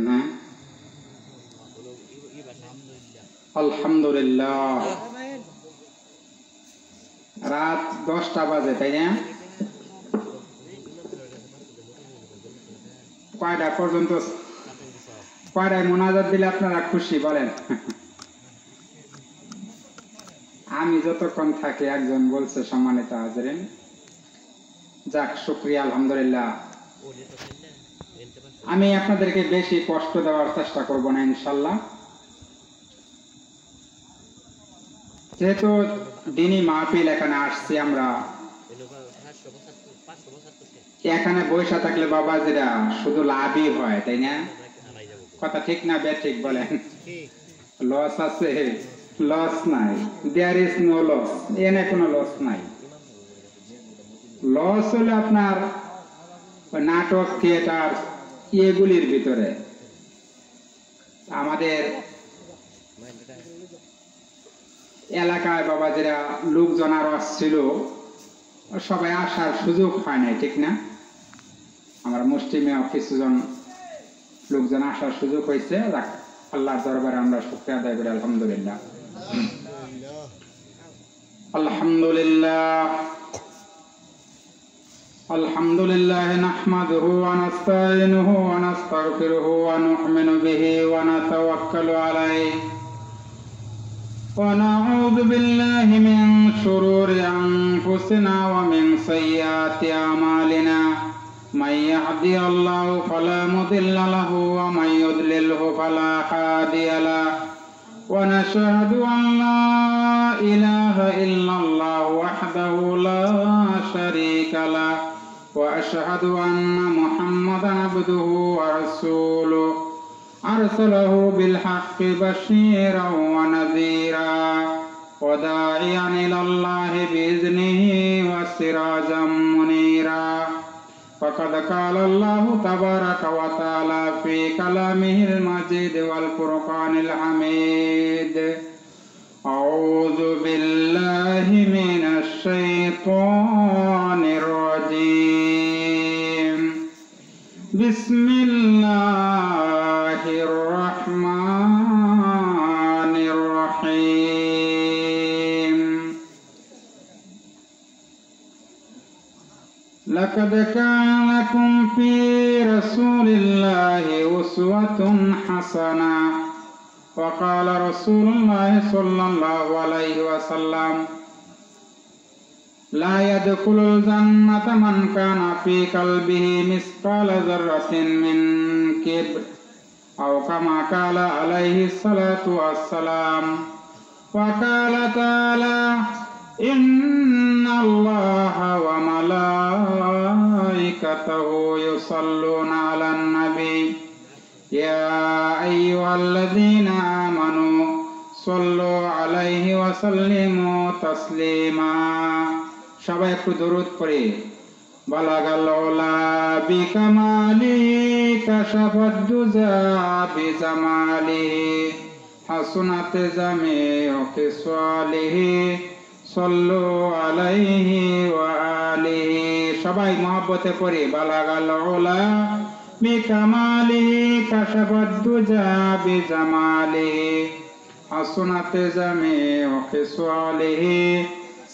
না আলহামদুলিল্লাহ রাত 10টা বাজে তাই না কয়টা পর্যন্ত কয়টায় মোনাজাত দিলে আপনারা খুশি বলেন আমি যতক্ষণ থাকি একজন বলছে সম্মানিত হাজেরিন যাক শুকরিয়া আলহামদুলিল্লাহ আমি আপনাদেরকে বেশি কষ্ট দেওয়ার চেষ্টা করব না ইনশাআল্লাহ যেহেতু দিনী মাহফিল এখানে আসছি আমরা এখানে বসে থাকলে বাবাজিরা শুধু লাভই হয় তাই না কথা ঠিক না বে ঠিক বলেন লস আছে লস নাই দেয়ার ইজ নো লস এনে কোনো লস নাই লস হলো আপনার নাটক থিয়েটার এগুলির ভিতরে আমাদের এলাকায় বাবাজিরা লোকজন আরো আসছিল সবাই আসার সুযোগ হয় নাই ঠিক না আমরা মুসলিমে কিছুজন লোকজন আসার সুযোগ হয়েছে আল্লাহর দরবারে আমরা শুকরিয়া আদায় করি আলহামদুলিল্লাহ আলহামদুলিল্লাহ আলহামদুলিল্লাহ নাহমাদুহু ওয়া নাস্তাইনুহু ওয়া নাস্তাগফিরুহু ওয়া নু'মিনু বিহি ওয়া নাতাওয়াক্কালু আলাইহি ونعوذ بالله من شرور أنفسنا ومن سيئات أعمالنا من يهده الله فلا مضل له ومن يضلله فلا هادي له ونشهد أن لا إله إلا الله وحده لا شريك له وأشهد أن محمدا عبده ورسوله أرسله بالحق بشيرا ونذيرا وداعيا إلى الله بإذنه وسراجا منيرا فقد قال الله تبارك وتعالى في كلامه المجيد والفرقان الحميد أعوذ بالله من الشيطان الرجيم بسم الله الرحمن الرحيم لقد كان لكم في رسول الله أسوة حسنة وقال رسول الله صلى الله عليه وسلم لا يدخل الجنة من كان في قلبه مثقال ذرة من كبر أو كما قال عليه الصلاة والسلام وقال تعالى إن الله وملائكته يصلون على النبي يا أيها الذين آمنوا صلوا عليه وسلموا تسليما সবাই একটু দরুদ পড়ে বালাগাল উলা বিকামালি কাশাফাদ দুজা বিজামালিহি হাসনাত জামিউ কিসওয়ালিহি সাল্লু আলাইহি ওয়া আলিহি সবাই মহব্বতে পড়ে বালাগাল উলা বিকামালিহি কাশাফাদ দুজা বিজামালিহি হাসনাত জামিউ কিসওয়ালিহি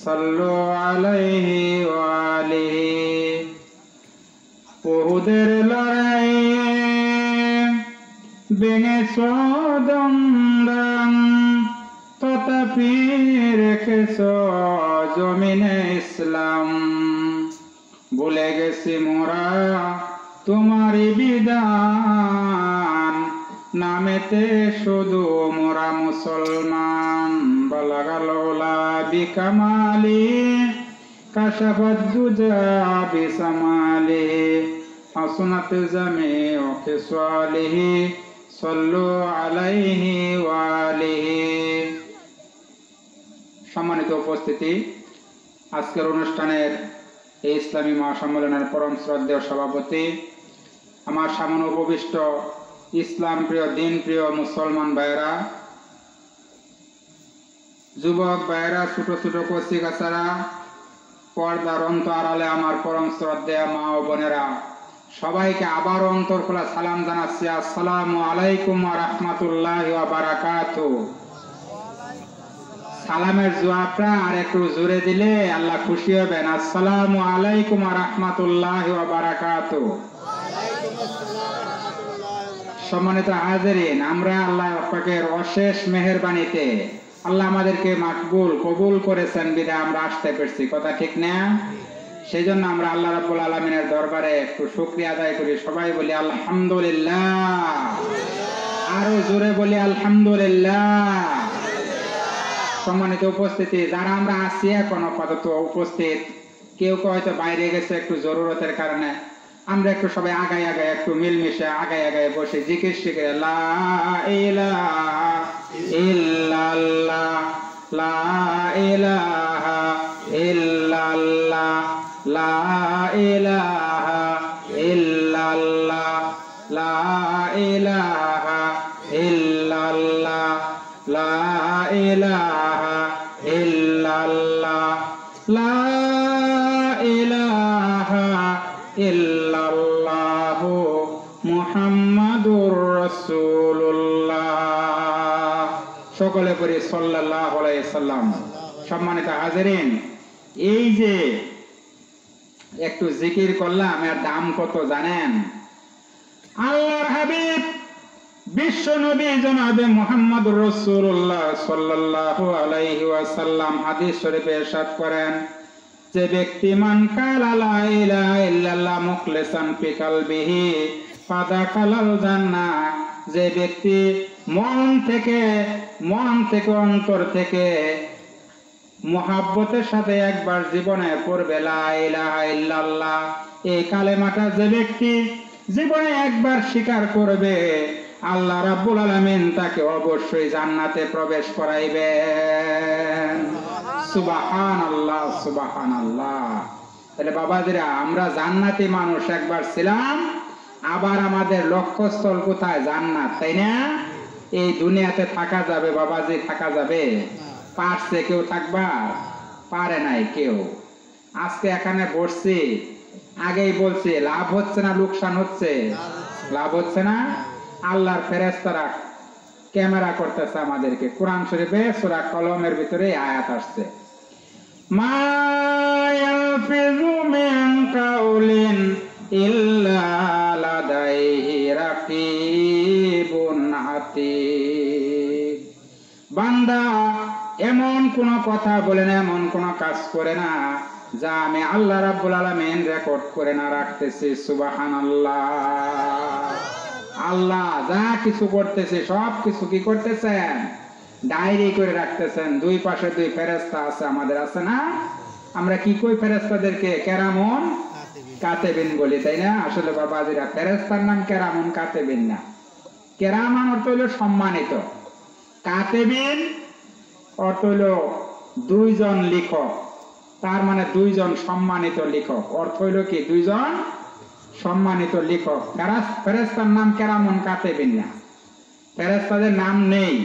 সাল্লু আলাইহি ওয়া আলিহি উহুদের লড়াইয়ে ভেঙেছ দণ্ডান তথাপি রেখেছ জমিনে ইসলাম ভুলে গেছি মোরা তোমারই বিধান নামেতে শুধু মোরা মুসলমান বালাগাল উলা বিকামালি কাশাফাদ দুজা বিসামালিহি হাসনাত জামিউ কিসওয়ালিহি সাল্লু আলাইহি ওয়া আলিহি সম্মানিত উপস্থিতি আজকের অনুষ্ঠানের এই ইসলামী মহাসম্মেলনের পরম শ্রদ্ধেয় সভাপতি আমার সামনে উপবিষ্ট ইসলাম প্রিয় দিন প্রিয় মুসলমান ভাইরা যুবক ভাইরা ছোট ছোট কচি কাচারা পর্দার অন্ত আড়ালে আমার পরম শ্রদ্ধেয় মা ও বোনেরা সবাইকে আবার অন্তর খোলা সালাম জানাচ্ছি, আসসালামু আলাইকুম ওয়া রাহমাতুল্লাহি ওয়া বারাকাতুহু। সালামের জবাবটা আর একটু জোরে দিলে আল্লাহ খুশি হবেন। আসসালামু আলাইকুম ওয়া রাহমাতুল্লাহি ওয়া বারাকাতুহু। সম্মানিত হাজিরিন, আমরা আল্লাহ পাকের অশেষ মেহেরবানিতে আল্লাহ আমাদেরকে মাকবুল কবুল করেছেন বিধায় আমরা আসতে পেরেছি, কথা ঠিক না? সেই জন্য আমরা আল্লাহ রাব্বুল আলামিনের দরবারে একটু শুকরিয়া আদায় করি। সবাই বলি আলহামদুলিল্লাহ, আরো জোরে বলি আলহামদুলিল্লাহ। সম্মানিত উপস্থিতি, যারা আমরা আছি এখন আপাতত উপস্থিত, কেউ কেউ হয়তো বাইরে গেছে একটু জরুরতের কারণে, আমরা একটু সবাই আগায় আগায় একটু মিলমিশে আগায় আগায় বসে জিকির শিখে লা ইলাহা ইল্লাল্লাহ, লা ইলাহা ইল্লাল্লাহ, লা ইলাহা ইল্লাল্লাহ, লা ইলাহা ইল্লাল্লাহ, লা ইলাহা ইল্লাল্লাহ, লা ইলাহা ইল্লাল্লাহু মুহাম্মাদুর রাসূলুল্লাহ। সকলে পড়ি সাল্লাল্লাহু আলাইহি সাল্লাম। সম্মানিত হাজিরিন, এই যে একটু জিকির করলাম, এর দাম কত জানেন? আল্লাহর হাবিব বিশ্ব নবী জনাবে মুহাম্মদুর রাসূলুল্লাহ সাল্লাল্লাহু আলাইহি ওয়াসাল্লাম হাদিস শরীফে ইরশাদ করেন, যে ব্যক্তি মান কালা লা ইলাহা ইল্লাল্লাহ মুখলিসান ফি কলবিহি ফাদাখালাল জান্নাহ, যে ব্যক্তি মন থেকে অন্তর থেকে মুহাব্বতের সাথে একবার জীবনে পড়বে লা ইলাহা ইল্লাল্লাহ, এই কালেমাটা যে ব্যক্তি জীবনে একবার স্বীকার করবে, আল্লাহ রাব্বুল আলামিন তাকে অবশ্যই জান্নাতে প্রবেশ করাইবেন। সুবহানাল্লাহ, সুবহানাল্লাহ। তাহলে বাবাজিরা, আমরা জান্নাতি মানুষ একবার ছিলাম, আবার আমাদের লক্ষ্যস্থল কোথায়? জান্নাত, তাই না? এই দুনিয়াতে থাকা যাবে বাবাজি, থাকা যাবে? পারছে কেউ থাকবার? পারে নাই কেউ। আজকে এখানে বসছি, আগেই বলছি, লাভ হচ্ছে না লোকসান হচ্ছে? লাভ হচ্ছে না। আল্লাহর ফেরেশতারা ক্যামেরা করতেছে আমাদেরকে। কোরআন শরীফে সূরা কলমের ভিতরে আয়াত আসছে, মা ইয়ালফিযু মিন কাউলিন ইল্লা লাদাইহি রাকিবুন আতীদ। বান্দা এমন কোন কথা বলে না, এমন কোন কাজ করে না যা আমি আল্লাহ রাব্বুল আলামিন রেকর্ড করে না রাখতেছি। সুবহানাল্লাহ। আল্লাহ যা কিছু করতেছে সব কিছু কি করতেছেন? ডায়েরি করে রাখতেছেন। দুই পাশে দুই ফেরেশতা আছে, আমাদের আছে না? আমরা কি কই ফেরেশতাদেরকে? কেরামুন কাতিবিন বলি, তাই না? আসলে বাবাজিরা, ফেরেশতার নাম কেরামুন কাতিবিন না। কেরামান অর্থ হলো সম্মানিত, কাতিবিন অর্থ হলো দুইজন লেখক, তার মানে দুইজন সম্মানিত লেখক। অর্থ হলো কি? দুইজন সম্মানিত লেখক। ফেরেশতার নাম কেরামুন কাতিবিন না, ফেরেশতাদের নাম নেই।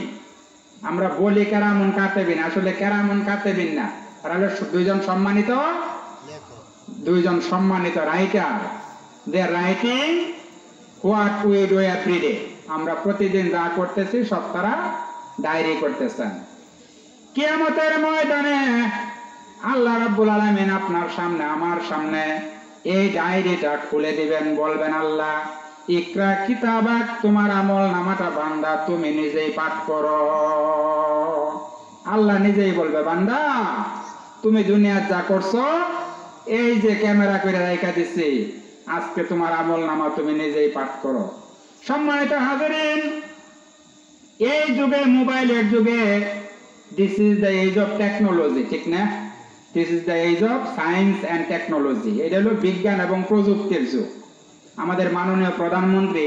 আমরা বলি কেরামুন কাতিবিন, আসলে কেরামুন কাতিবিন না, তারা হলো দুইজন সম্মানিত, দুইজন সম্মানিত writer. They writing what we do every day. আমরা প্রতিদিন যা করতেছি সব তারা ডায়েরি করতেছেন। কিয়ামতের ময়দানে আল্লাহ রাব্বুল আলামিন আপনার সামনে, আমার সামনে এই ডায়েরিটা খুলে দিবেন, বলবেন, আল্লাহ ইকরা কিতাবাক, তোমার আমল নামাটা বান্দা তুমি নিজেই পাঠ করো। আল্লাহ নিজেই বলবে, বান্দা তুমি দুনিয়ার যা করছো, এই যে ক্যামেরা করে রাখা দিছি, আজকে তোমার আমল নামা তুমি নিজেই পাঠ করো। সম্মানিত হাজিরিন, এই যুগে, মোবাইলের যুগে, this is the age of technology, ঠিক না? This is the age of science and technology. এটা হলো বিজ্ঞান এবং প্রযুক্তির যুগ। আমাদের মাননীয় প্রধানমন্ত্রী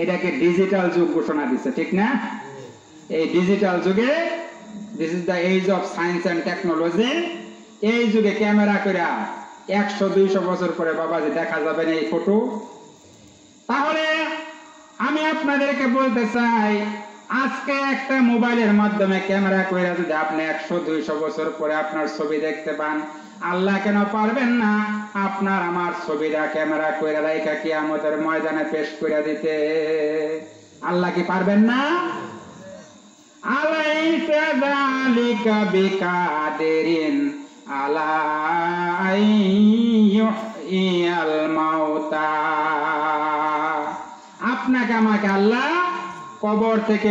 এটাকে ডিজিটাল যুগ ঘোষণা দিচ্ছে, ঠিক না? এই ডিজিটাল যুগে, this is the age of science and technology, এই যুগে ক্যামেরা করে 100-200 বছর পরে বাবাজি দেখা যাবে না এই ফটো। তাহলে আমি আপনাদেরকে বলতে চাই, আজকে একটা মোবাইলের মাধ্যমে ক্যামেরা করে যদি আপনি 100-200 বছর পরে আপনার ছবি দেখতে পান, আল্লাহ কেন পারবেন না আপনার আমার ছবিটা ক্যামেরা করে রাইখা কিয়ামতের ময়দানে পেশ করে দিতে? আল্লাহ কি পারবেন না? আলাইসা যালিকা বিকাদিরিন আলা আইয়ুহইয়াল মাউতা। আপনাকে আমাকে আল্লাহ কবর থেকে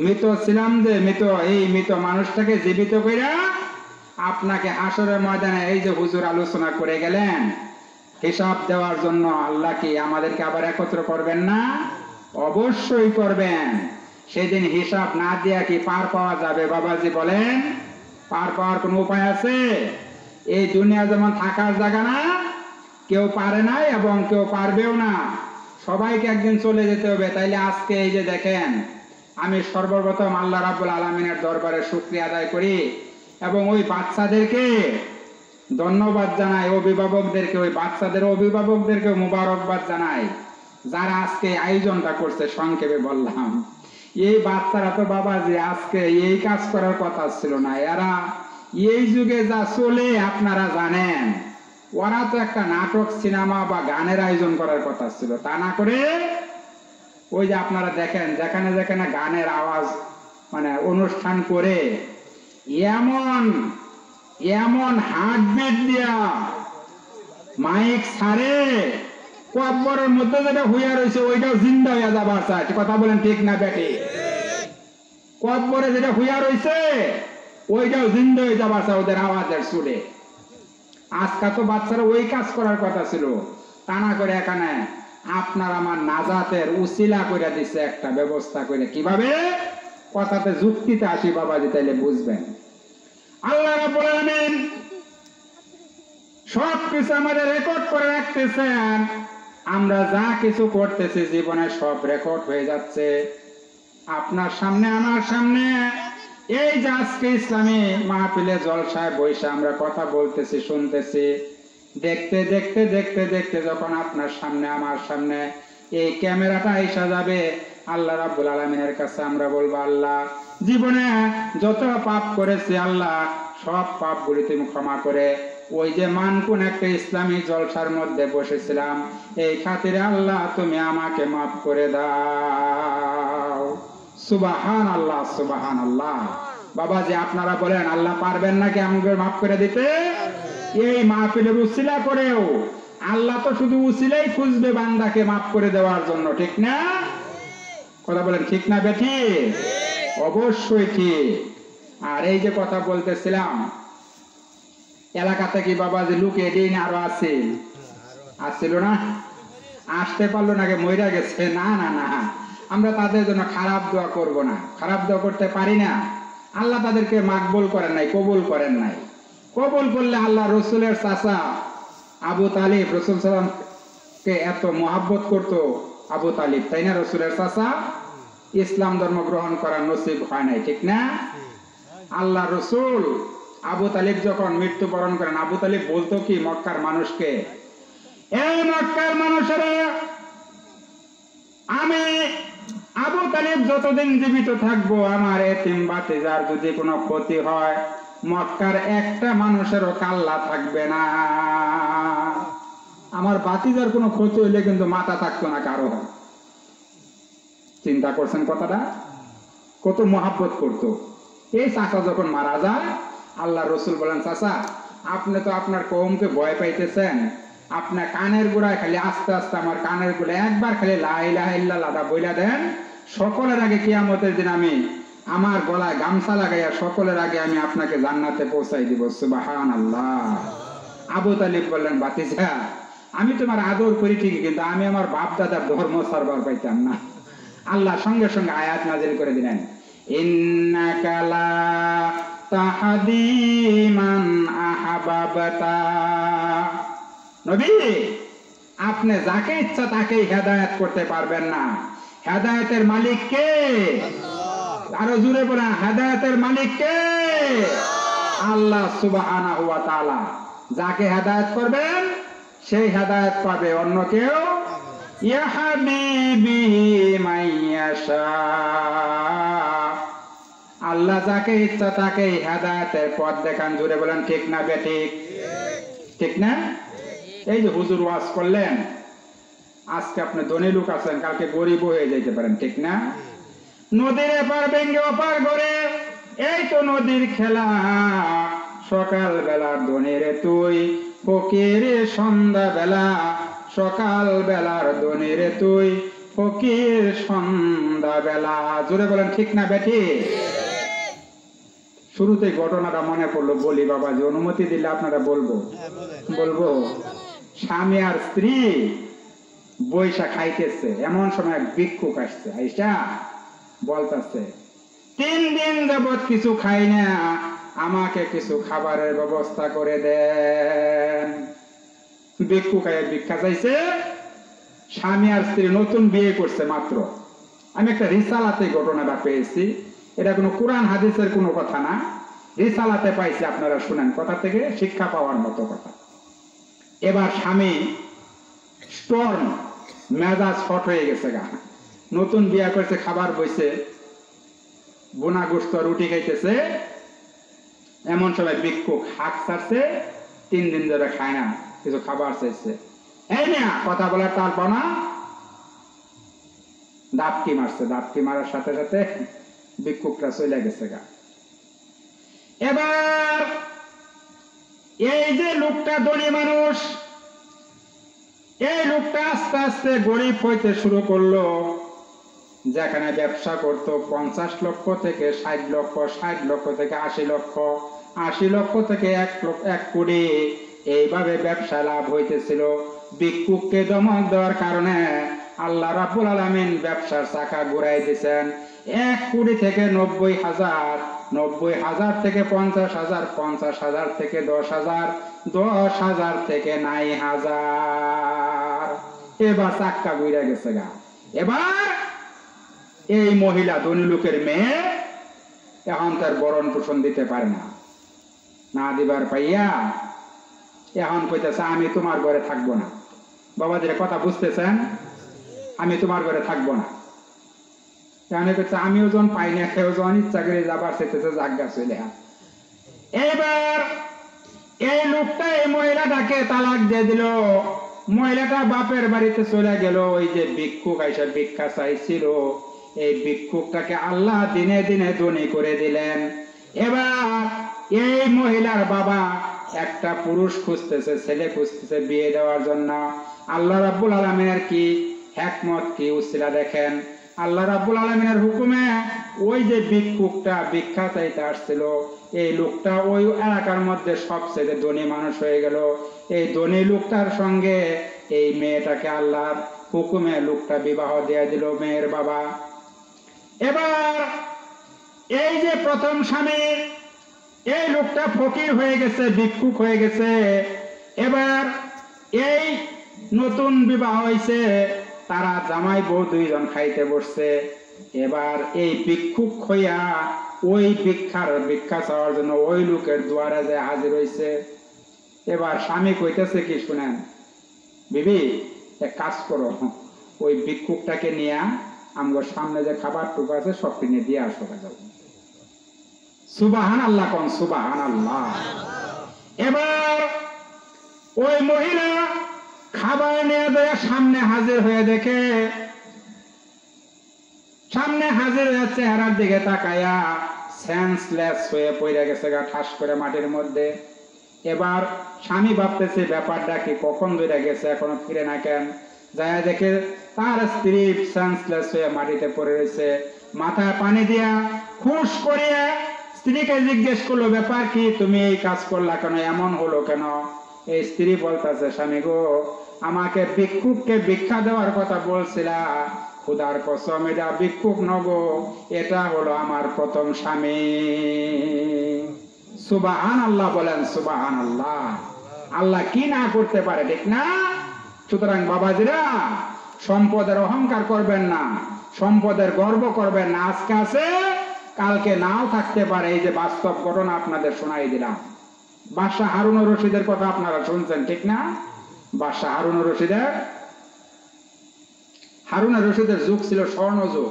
মৃত ছিলাম যে এই মৃত মানুষটাকে জীবিত কইরা আপনাকে হাসরের ময়দানে এই যে হুজুর আলোচনা করে গেলেন হিসাব দেওয়ার জন্য, আল্লাহ কি আমাদেরকে আবার একত্র করবেন না? অবশ্যই করবেন। সেদিন হিসাব না দিয়া কি পার পাওয়া যাবে বাবাজি বলেন? পার পাওয়ার কোন উপায় আছে? এই দুনিয়া যেমন থাকার জায়গা না, কেউ পারে না এবং কেউ পারবেও না, সবাইকে একদিন চলে যেতে হবে। তাইলে আজকে এই যে দেখেন, আমি সর্বপ্রথম আল্লাহ রাব্বুল আলামিনের দরবারে শুকরিয়া আদায় করি এবং ওই বাচ্চাদেরকে ধন্যবাদ জানাই, অভিভাবকদেরকে, ওই বাচ্চাদের অভিভাবকদেরকে মোবারকবাদ জানাই যারা আজকে আয়োজনটা করছে। সংক্ষেপে বললাম, এই বাচ্চারা তো বাবাজি আজকে এই কাজ করার কথা ছিল না। এরা এই যুগে যা চলে আপনারা জানেন, ওরা তো একটা নাটক, সিনেমা বা গানের আয়োজন করার কথা ছিল, তা না করে ওই যে আপনারা দেখেন যেখানে যেখানে গানের আওয়াজ মানে অনুষ্ঠান করে এমন হার্টবিট দিয়া মাইক ছাড়ে, কব্বরের মধ্যে যেটা হইয়া রয়েছে ওইটাও জিন্দা হইয়া যাবার চায়। কথা বলেন ঠিক না বেটি? কব্বরে যেটা হইয়া রয়েছে ওইটাও জিন্দা হয়ে যাবার চায় ওদের আওয়াজের সুরে। আজকা তো বাচ্চারা ওই কাজ করার কথা ছিল, তা না করে এখানে আপনার আমার নাজাতের উসিলা করে দিচ্ছে একটা ব্যবস্থা করে। কিভাবে? কথাতে যুক্তিতে আসি বাবাজি, তাইলে বুঝবেন। আল্লাহ রাব্বুল আলামিন সবকিছু আমাদের রেকর্ড করে রাখতেছেন। আমরা যা কিছু করতেছি জীবনে সব রেকর্ড হয়ে যাচ্ছে আপনার সামনে, আমার সামনে। এই যে আজকে ইসলামী মাহফিলে জলসায় বৈশা আমরা কথা বলতেছি, শুনতেছি, দেখতে দেখতে দেখতে দেখতে যখন আপনার সামনে আমার সামনে এই ক্যামেরাটা এসে যাবে, আল্লাহ রাব্বুল আলামিনের কাছে আমরা বলবো, আল্লাহ জীবনে যত পাপ করেছি আল্লাহ সব পাপগুলি তুমি ক্ষমা করে ওই যে মানকুন একটা ইসলামী জলসার মধ্যে বসেছিলাম, এই খাতিরে আল্লাহ তুমি আমাকে মাফ করে দাও। সুবহানাল্লাহ, সুবহানাল্লাহ। বাবাজি আপনারা বলেন আল্লাহ পারবেন নাকি আমাকে মাফ করে দিতে? এই মাহফিলের উসিলা করেও আল্লাহ তো শুধু উসিলাই খুঁজবে বান্দাকে মাফ করে দেওয়ার জন্য, ঠিক না? কথা বলেন ঠিক না বেঠি? অবশ্যই ঠিক। আর এই যে কথা বলতেছিলাম, এলাকাতে কি বাবাজি লুকিয়ে দিন আরো আসছিল না? আসতে পারলো নাকি মইরা গেছে? না না না, আমরা তাদের জন্য খারাপ দোয়া করব না, খারাপ দোয়া করতে পারি না। আল্লাহ তাদেরকে মাকবুল করেন নাই, কবুল করেন নাই। কবুল করলে আল্লাহ রসুলের চাচা আবু তালিব, রসুল সাল্লামকে এত মহাব্বত করতো আবু তালিব, তাই না? রসুলের চাচা ইসলাম ধর্ম গ্রহণ করার নসিব হয় নাই, ঠিক না? আল্লাহ রসুল আবু তালিব যখন মৃত্যুবরণ করেন, আবু তালিব বলতো কি মক্কার মানুষকে, এই মক্কার মানুষেরা, আমি আবু তালিব যতদিন জীবিত থাকবো আমার এতিম ভাতিজার যদি কোনো ক্ষতি হয় মক্কার একটা মানুষেরও কাল্লা থাকবে না। আমার ভাতিজার কোনো ক্ষতি হইলে কিন্তু মাথা থাকতো না কারো। চিন্তা করছেন কথাটা? কত মহাব্বত করতো। এই চাচা যখন মারা যায়, আল্লাহ রসুল বলেন, চাচা আপনি তো আপনার কওমকে ভয় পাইতেছেন, আপনার কানের গোড়ায় খালি আস্তে আস্তে আমার কানের গোড়ায় একবার খালি লা ইলাহা ইল্লাল্লাহ বইলা দেন, সকলের আগে কিয়ামতের দিন আমি আমার গলায় গামছা লাগাইয়া সকলের আগে আমি আপনাকে জান্নাতে পৌঁছাই দিব। সুবহানাল্লাহ। আবু তালিব বললেন, ভাতিজা আমি তোমার আদর করি ঠিকই, কিন্তু আমি আমার বাপ দাদার ধর্ম ছাড়বার পাইতাম না। আল্লাহ সঙ্গে সঙ্গে আয়াত নাযিল করে দিলেন, ইন্নাকা লা তাহদি মান আহবাবতা। নবী আপনি যাকে ইচ্ছা তাকেই হেদায়েত করতে পারবেন না। হেদায়েতের মালিক কে? আরো জোরে বলেন, হেদায়েতের মালিক কে? আল্লাহ সুবহানাহু ওয়া তাআলা। যাকে হেদায়েত করবেন সেই হেদায়েত পাবে, অন্য কেউ ইয়াহদি বিহি মাইয়াশা। যাকে ইচ্ছা তাকে হেদায়েতের পথ দেখান। জোরে বলেন ঠিক না বেঠিক? ঠিক না? এই যে হুজুর ওয়াজ করলেন, আজকে আপনি ধনী লোক আছেন, কালকে গরিব হয়ে যেতে পারেন, ঠিক না? নদীর এপার ভেঙ্গে ওপার করে, এই তো নদীর খেলা। সকাল বেলার ধনীর তুই, ফকির সন্ধ্যা বেলা। সকাল বেলার ধনীর তুই, ফকির সন্ধ্যা বেলা। জোরে বলেন ঠিক না বেঠিক? শুরুতে ঘটনাটা মনে পড়লো, বলি বাবাজি, অনুমতি দিলে আপনারা বলবো? বলবো। স্বামী আর স্ত্রী বৈশা খাইতেছে, এমন সময় ভিক্ষুক আসছে, আইসা বলতেছে, 3 দিন যাবৎ কিছু খাই না, আমাকে কিছু খাবারের ব্যবস্থা করে দেন। ভিক্ষুক ভিক্ষা চাইছে। স্বামী আর স্ত্রী নতুন বিয়ে করছে মাত্র। আমি একটা রিসালাতে ঘটনাটা পেয়েছি, এটা কোনো কোরআন হাদিসের কোনো কথা না, রিসালাতে পাইছি, আপনারা শুনেন, কথা থেকে শিক্ষা পাওয়ার মতো কথা। এবার স্বামী স্টর্ম, মেজাজ হট হয়ে গেছে গা, নতুন বিয়া করছে, খাবার বইছে, বোনা গোস্ত রুটি খাইতেছে, এমন সময় ভিক্ষুক হাত ছাড়ছে, 3 দিন ধরে খায় না, কিছু খাবার চাইছে। এই না কথা বলার তারপর না, দাপকি মারছে, দাপকি মারার সাথে সাথে ভিক্ষুকটা চলে গেছে গা। এবার এই যে লোকটা ধনী মানুষ, এই লোকটা আস্তে আস্তে গরিব হইতে শুরু করলো। যেখানে ব্যবসা করতো 50 লক্ষ থেকে 60 লক্ষ, 60 লক্ষ থেকে 80 লক্ষ, 80 লক্ষ থেকে 1 কোটি, এইভাবে ব্যবসা লাভ হইতেছিল। ভিক্ষুককে দমক দেওয়ার কারণে আল্লাহ রাব্বুল আলামিন ব্যবসার চাকা ঘুরাই দিয়েছেন। 1 কোটি থেকে 90,000, 90,000 থেকে 50,000, 50,000 থেকে 10,000, 10,000 থেকে 9,000। এবার চাক্কা ঘুরে গেছে গা। এবার এই মহিলা ধনী লোকের মেয়ে এখন তার বরণ পোষণ দিতে পারে না, না দিবার পাইয়া এখন কইতেছে, আমি তোমার ঘরে থাকবো না। বাবাদের কথা বুঝতেছেন? আমি তোমার ঘরে থাকবো না। আমিও যখন পাই না, কেউ যখন ইচ্ছা করে যাবার সেতেছে, জাগা চলে। এইবার এই লোকটা এই মহিলাটাকে তালাক দিয়ে দিল। মহিলাটা বাপের বাড়িতে চলে গেল। ওই যে ভিক্ষুক আইসা ভিক্ষা চাইছিল, এই ভিক্ষুকটাকে আল্লাহ দিনে দিনে ধনী করে দিলেন। এবার এই মহিলার বাবা একটা পুরুষ খুঁজতেছে, ছেলে খুঁজতেছে বিয়ে দেওয়ার জন্য। আল্লাহ রাব্বুল আলামিনের কি হিকমত, কি উসিলা দেখেন। আল্লাহ রাব্বুল আলামিনের হুকুমে ওই যে ভিক্ষুকটা ভিক্ষা চাইতে আসছিল, এই লোকটা ওই এলাকার মধ্যে সবচেয়ে ধনী মানুষ হয়ে গেল। এই ধনী লোকটার সঙ্গে এই মেয়েটাকে আল্লাহর হুকুমে লোকটা বিবাহ দিয়ে দিল, মেয়ের বাবা। এবার এই যে প্রথম স্বামী, এই লোকটা ফকির হয়ে গেছে, ভিক্ষুক হয়ে গেছে। এবার এই নতুন বিবাহ হয়েছে, তারা জামাই বউ 2 জন খাইতে বসছে। এবার এই ভিক্ষুক হইয়া ওই ভিক্ষা চাওয়ার জন্য ওই লোকের দুয়ারে যে হাজির হয়েছে। এবার স্বামী কইতেছে কি শুনেন, বিবি এক কাজ করো, ওই ভিক্ষুকটাকে নিয়ে আমার সামনে যে খাবার টুকু আছে সব কিনে দিয়ে আসো। সুবহানাল্লাহ কোন, সুবহানাল্লাহ। এবার ওই মহিলা খাবার নিয়ে দেয়, সামনে হাজির হয়ে দেখে, সামনে হাজির হয়ে চেহারার দিকে তাকায়া সেন্সলেস হয়ে পড়ে গেছে গা, ঠাস করে মাটির মধ্যে। এবার স্বামী ভাবতেছে ব্যাপারটা কি, কখন ধরে গেছে, এখনো ফিরে না কেন। যায় দেখে তার স্ত্রী সেন্সলেস হয়ে মাটিতে পড়ে রয়েছে। মাথায় পানি দিয়া খুশ করিয়া স্ত্রীকে জিজ্ঞেস করলো, ব্যাপার কি, তুমি এই কাজ করলা কেন, এমন হলো কেন? এই স্ত্রী বলতেছে, স্বামী গো, আমাকে ভিক্ষুককে ভিক্ষা দেওয়ার কথা বলছিলা, খুদার কসম এটা ভিক্ষুক নগো, এটা হলো আমার প্রথম স্বামী। সুবহানাল্লাহ বলেন, সুবহানাল্লাহ। আল্লাহ কি না করতে পারে, ঠিক না? সুতরাং বাবাজিরা, সম্পদের অহংকার করবেন না, সম্পদের গর্ব করবেন না। আজকে আছে, কালকে নাও থাকতে পারে। এই যে বাস্তব ঘটনা আপনাদের শোনাই দিলাম। বাদশাহ হারুন রশিদের কথা আপনারা শুনছেন, ঠিক না? বাদশাহ হারুন রশিদের যুগ ছিল স্বর্ণ যুগ,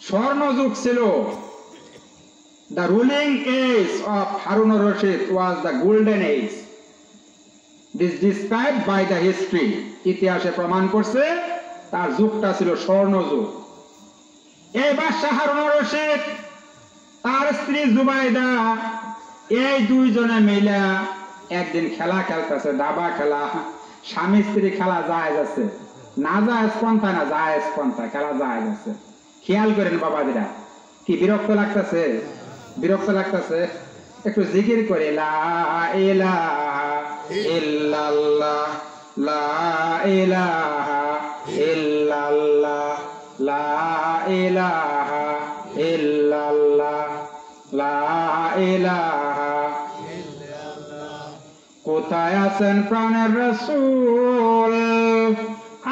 স্বর্ণ যুগ ছিল। The ruling age of Harun al-Rashid was the golden age. This described by the history. ইতিহাসে প্রমাণ করছে তার যুগটা ছিল স্বর্ণ যুগ। এই বাদশাহ হারুন আর-রশিদ তার স্ত্রী জুবাইদা এই দুইজনে মিলে একদিন খেলা খেলতেছে, দাবা খেলা। স্বামী স্ত্রী খেলা জায়েজ আছে, না জায়েজ পন্থা না, জায়েজ পন্থা, খেলা জায়েজ আছে। খেয়াল করেন বাবাজিরা, কি বিরক্ত লাগতেছে? বিরক্ত লাগতেছে? একটু জিকির করে লা ইলাহা ইল্লাল্লাহ, লা ইলাহা ইল্লাল্লাহ, লা ইলাহা ইল্লাল্লাহ, লা ইলাহা ইল্লাল্লাহ। কোথায় আছেন প্রাণের রাসূল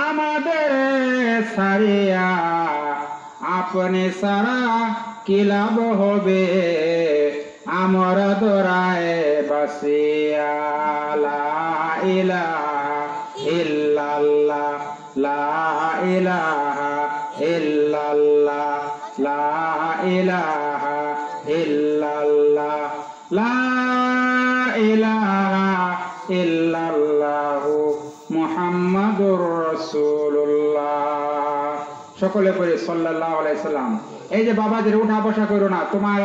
আমাদের সারিয়া, আপনি সারা কি লাভ হবে আমরা দরায় বাসিয়া। লা ইলাহা ইল্লাল্লাহ, লা ইলাহা ইল্লাল্লাহ, লা ইলাহা ইল্লাল্লাহ, লা ইলাহা ইল্লাল্লাহ মুহাম্মাদুর রাসূলুল্লাহ। সকলে পড়ে সাল্লাল্লাহু আলাইহি সাল্লাম। এই যে বাবাদের উঠা বসা করো না, তোমার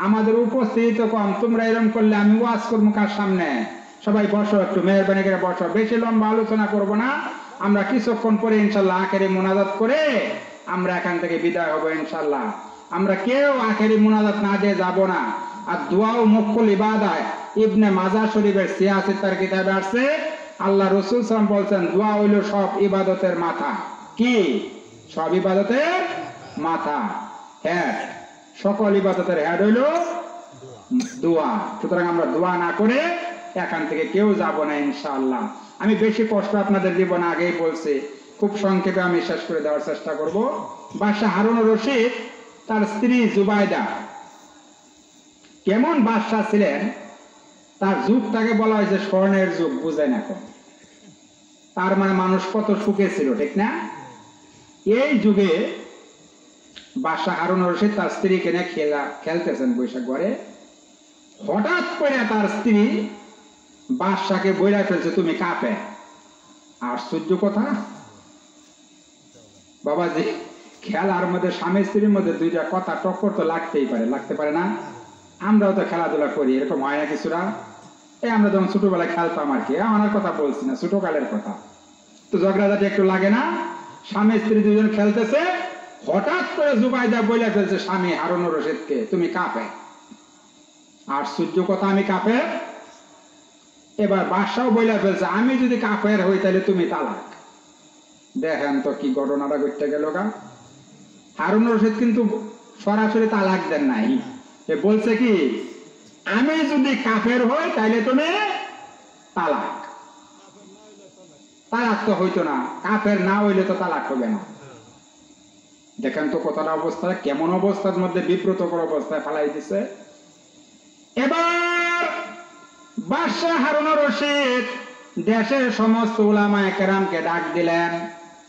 আমাদের উপস্থিতি তো কম, তোমরা এরকম করলে আমি ওয়াজ করবো কার সামনে? সবাই বসো, একটু মেহরবানি করে বসো, বেশি লম্বা আলোচনা করব না। আমরা কিছুক্ষণ পরে ইনশাল্লাহ আখেরি মুনাজাত করে আমরা এখান থেকে বিদায় হব ইনশাল্লাহ। আমরা কেউ আখেরি মুনাজাত না দিয়ে যাব না। আর দোয়াও মুখ্যল ইবাদত। ইবনে মাজাহ শরীফের সিয়াসিতার কিতাবে আছে আল্লাহ রাসূল সাল্লাল্লাহু আলাইহি ওয়াসাল্লাম বলছেন দোয়া হইল সব ইবাদতের মাথা। কি? সব ইবাদতের মাথা, হেড। সকল ইবাদতের হেড হইল দোয়া। সুতরাং আমরা দোয়া না করে এখান থেকে কেউ যাব না ইনশাআল্লাহ। আমি বেশি কষ্ট আপনাদের দিব না, আগেই বলছি। খুব সংক্ষেপে আমি শেষ করে দেওয়ার চেষ্টা করব। বাদশাহ হারুন আর-রশিদ তার স্ত্রী জুবাইদা কেমন বাদশাহ ছিলেন, তার যুগটাকে বলা হয়েছে স্বর্ণের যুগ। বুঝেন এখন? তার মানে মানুষ কত সুখে ছিল, ঠিক না? এই যুগে বাদশাহ হারুন আর-রশিদ তার স্ত্রীকে নিয়ে খেলতেছেন বৈশাখ ঘরে। হঠাৎ করে তার স্ত্রী বাদশাকে বইলা ফেলছে, তুমি কাঁপে। আশ্চর্য কথা বাবাজি, খেলার মধ্যে স্বামী স্ত্রীর মধ্যে দুইটা কথা টক্কর তো লাগতেই পারে, লাগতে পারে না? আমরাও তো খেলাধুলা করি, এরকম হয় না কিছুটা? এই আমরা যখন ছোটবেলায় খেলতাম আর কি, আমার কথা বলছি না, ছোটকালের কথা। তো ঝগড়াঝাটি একটু লাগে না? স্বামী স্ত্রী দুজন খেলতেছে, হঠাৎ করে জুবাইদা বইলা ফেলছে স্বামী হারুন আর-রশিদকে, তুমি কাঁপে। আশ্চর্য কথা, আমি কাঁপে? এবার বাদশাও বইলা ফেলছে, আমি যদি কাফের হই তাহলে তুমি তালাক। দেখেন তো কি ঘটনাটা ঘটতে গেল। হারুন আর-রশিদ কিন্তু সরাসরি তালাক দেন নাই, বলছে কি, আমি যদি কাফের হই তাহলে তুমি তালাক। তালাক তো হইতো না, কাফের না হইলে তো তালাক হবে না। দেখেন তো কতটা অবস্থা, কেমন অবস্থার মধ্যে বিব্রতকর অবস্থায় ফেলাই দিছে। এবার বাদশাহ হারুন আর-রশিদ দেশের সমস্ত উলামায়ে কেরামকে ডাক দিলেন।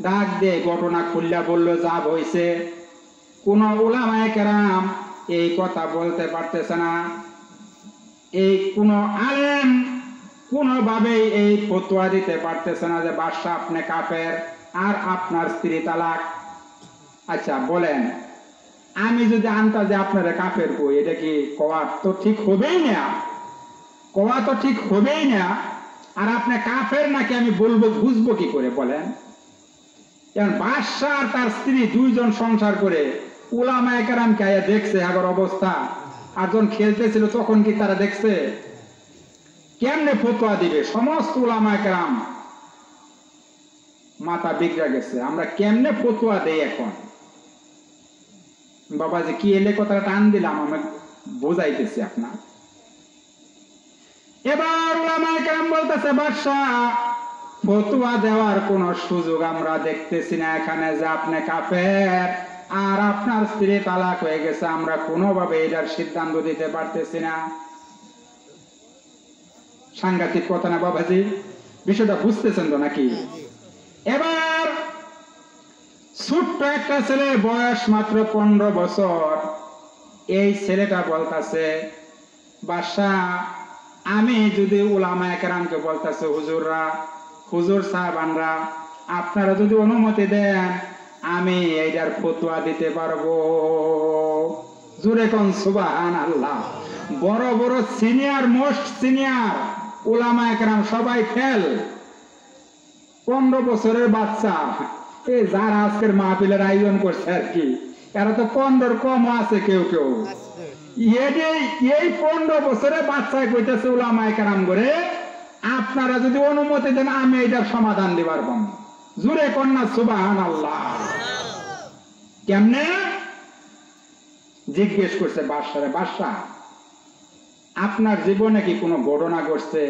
ডাক দিয়ে ঘটনা খুললা বলল যা হইছে। কোন উলামায়ে কেরাম এই কথা বলতে পারতেছে না। এই কোন আলেম কোনোভাবেই এই ফতোয়া দিতে পারতেছে না যে বাদশাহ আপনি কাফের আর আপনার স্ত্রী তালাক। আচ্ছা বলেন, আমি যদি আনতা যে আপনারা কাফের কই, এটা কি কওয়া তো ঠিক হবেই না? কওয়া তো ঠিক হবেই না। আর আপনি কাফের নাকি আমি বলবো, বুঝবো কি করে বলেন? বাদশাহ আর তার স্ত্রী দুইজন সংসার করে উলামায়ে কেরাম কে দেখছে আগের অবস্থা, আর যখন খেলতেছিল তখন কি তারা দেখছে? কেমনে ফতোয়া দিবে? সমস্ত উলামায়ে কেরাম মাথা বিগড়ে গেছে, আমরা কেমনে ফতোয়া দেই এখন? বাবাজি কি এলে কথাটা টান দিলাম, আমি বোঝাইতেছি আপনার। এবার উলামায়ে কেরাম বলতেছে বাদশাহ ফতোয়া দেওয়ার কোন সুযোগ আমরা দেখতেছি না এখানে, যে আপনি কাফের আর আপনার স্ত্রী তালাক হয়ে গেছে, আমরা কোনোভাবে এটার সিদ্ধান্ত দিতে পারতেছি না। সাংঘাতিক কথা না বাবাজি? বিষয়টা বুঝতেছেন তো নাকি? এবার ছোট্ট একটা ছেলে, বয়স মাত্র 15 বছর, এই ছেলেটা বলতাছে, বাদশাহ আমি যদি উলামায়ে কেরামকে বলতাছে, হুজুররা, হুজুর সাহেবানরা, আপনারা যদি অনুমতি দেন আমি এইটার ফতোয়া দিতে পারবো। জোরে কোন সুবহানাল্লাহ। বড় বড় সিনিয়র, মোস্ট সিনিয়র উলামায়ে কেরাম সবাই ফেল। 15 বছরের বাচ্চা, এই যারা আজকের মাহফিলের আয়োজন করছে আর কি, এরা তো 15 কম আছে কেউ কেউ। এই 15 বছরের বাচ্চায় কইতেছে উলামায়ে কেরাম করে, আপনারা যদি অনুমতি দেন আমি এটার সমাধান দিবার পাম। জোরে কন্যা সুবহানাল্লাহ। কেমনে? জিজ্ঞেস করছে বাদশারে, বাদশাহ আপনার জীবনে কি কোনো ঘটনা ঘটছে?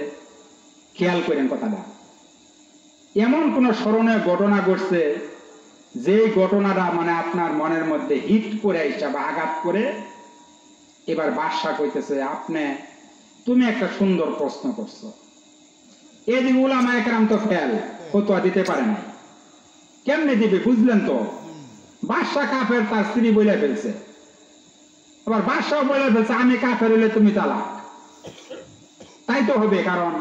খেয়াল করেন কথাটা, এমন কোন স্মরণীয় ঘটনা ঘটছে যে ঘটনাটা মানে আপনার মনের মধ্যে হিট করে হিসাবে আঘাত করে? এবার বাদশাহ কইতেছে, তুমি একটা সুন্দর প্রশ্ন করছো। এদিন উলামায়ে কেরাম তো ফেল, ফতোয়া দিতে পারে না, কেমনে দিবে বুঝলেন তো? বাদশাহ কাফের, তার স্ত্রী বলে ফেলছে, আবার বাদশাহ বলে ফেলছে আমি কাফের হইলে তুমি তালাক। তাই তো হবে, কারণ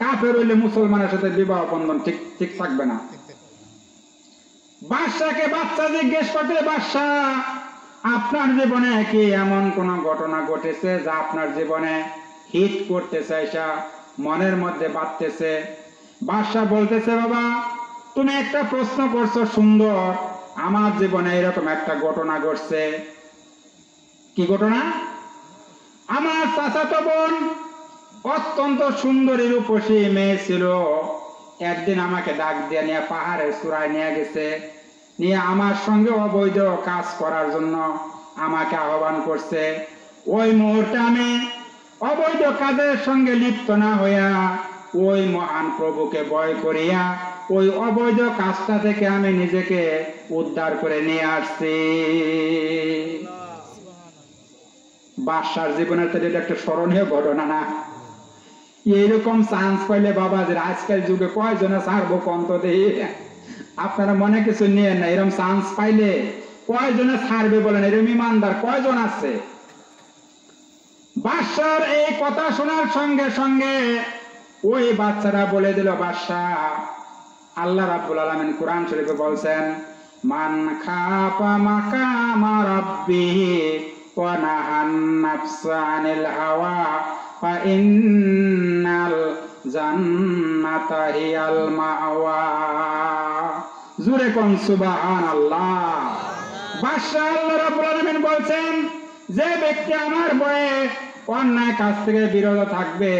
কাফের হইলে মুসলমানের সাথে বিবাহ বন্ধন ঠিক ঠিক থাকবে না। বাদশাকে বাচ্চা জিজ্ঞেস করতে, বাদশাহ আপনার জীবনে কি এমন কোন ঘটনা ঘটেছে যা আপনার জীবনে হিট করতেছে, এসা মনের মধ্যে বাঁধতেছে? বাদশাহ বলতেছে, বাবা তুমি একটা প্রশ্ন করছো সুন্দর, আমার জীবনে এরকম একটা ঘটনা ঘটছে। কি ঘটনা? আমার চাচাতো বোন অত্যন্ত সুন্দরী রূপসী মেয়ে ছিল। একদিন আমাকে ডাক দিয়ে নিয়ে পাহাড়ের চূড়ায় নিয়ে গেছে, নিয়ে আমার সঙ্গে অবৈধ কাজ করার জন্য আমাকে আহ্বান করছে। ওই মুহূর্তে আমি অবৈধ কাজের সঙ্গে লিপ্ত না হইয়া ওই মহান প্রভুকে ভয় করিয়া ওই অবৈধ কাজটা থেকে আমি নিজেকে উদ্ধার করে নিয়ে আসছি। বাদশার জীবনের তো এটা একটা স্মরণীয় ঘটনা না? এইরকম চান্স পাইলে বাবা, যে আজকাল যুগে কয়জনে ছাড়বো কন্ত দেই? আপনারা মনে কিছু নিয়ে না, এরকম চান্স পাইলে কয়জনে ছাড়বে বলেন? এরকম ইমানদার কয়জন আছে? বাদশার এই কথা শোনার সঙ্গে সঙ্গে ওই বাচ্চারা বলে দিল, বাদশাহ আল্লাহ রাব্বুল আলামিন কোরআন শরীফে বলছেন, মান খাফা মাকামা রাব্বিহি ওয়া নাহান নাফসা আনিল হাওয়া ফা ইন্নাল জান্নাতা হিয়াল মাওয়া। জোরে কোন সুবহানাল্লাহ। বাদশাহ আল্লাহ রাব্বুল আলামিন বলছেন, যে ব্যক্তি আমার ভয়ে অন্যায় কাজ থেকে বিরত থাকবে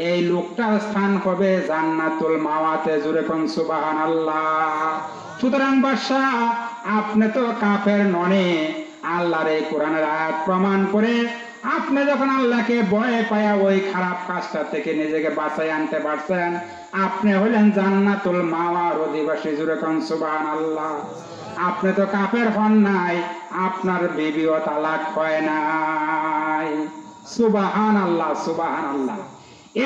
এই লোকটার স্থান হবে জান্নাতুল মাওয়াতে। জোরে কোন সুবহানাল্লাহ। সুতরাং বাদশাহ আপনি তো কাফের ননে, আল্লাহর এই কোরআনের আয়াত প্রমাণ করে আপনি যখন আল্লাহকে ভয় পায়া ওই খারাপ কাজটা থেকে নিজেকে বাঁচাই আনতে পারছেন, আপনি হলেন জান্নাতুল মাওয়ার অধিবাসী। জোরে কোন সুবহানাল্লাহ। আপনি তো কাফের হন নাই, আপনার বিবিও তালাক হয় নাই। সুবহানাল্লাহ, সুবহানাল্লাহ।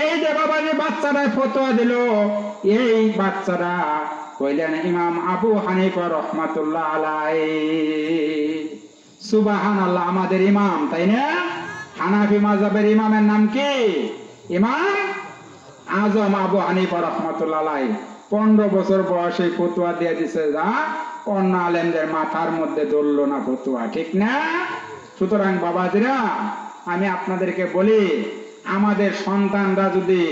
এই যে বাবা যে বাচ্চারা ফতোয়া দিল, এই বাচ্চারা হইলেন ইমাম আবু হানিফা রাহমাতুল্লাহ আলাইহি। সুবহানাল্লাহ, আমাদের ইমাম, তাই না? হানাফি মাযহাবের ইমামের নাম কি? ইমাম আজম আবু হানিফা রাহমাতুল্লাহ আলাইহি। 15 বছর বয়সে ফতোয়া দিয়ে দিছে, যা অন্য আলেমদের মাথার মধ্যে ধরল না ফতোয়া, ঠিক না? সুতরাং বাবাজিরা, আমি আপনাদেরকে বলি, আমাদের সন্তানরা যদি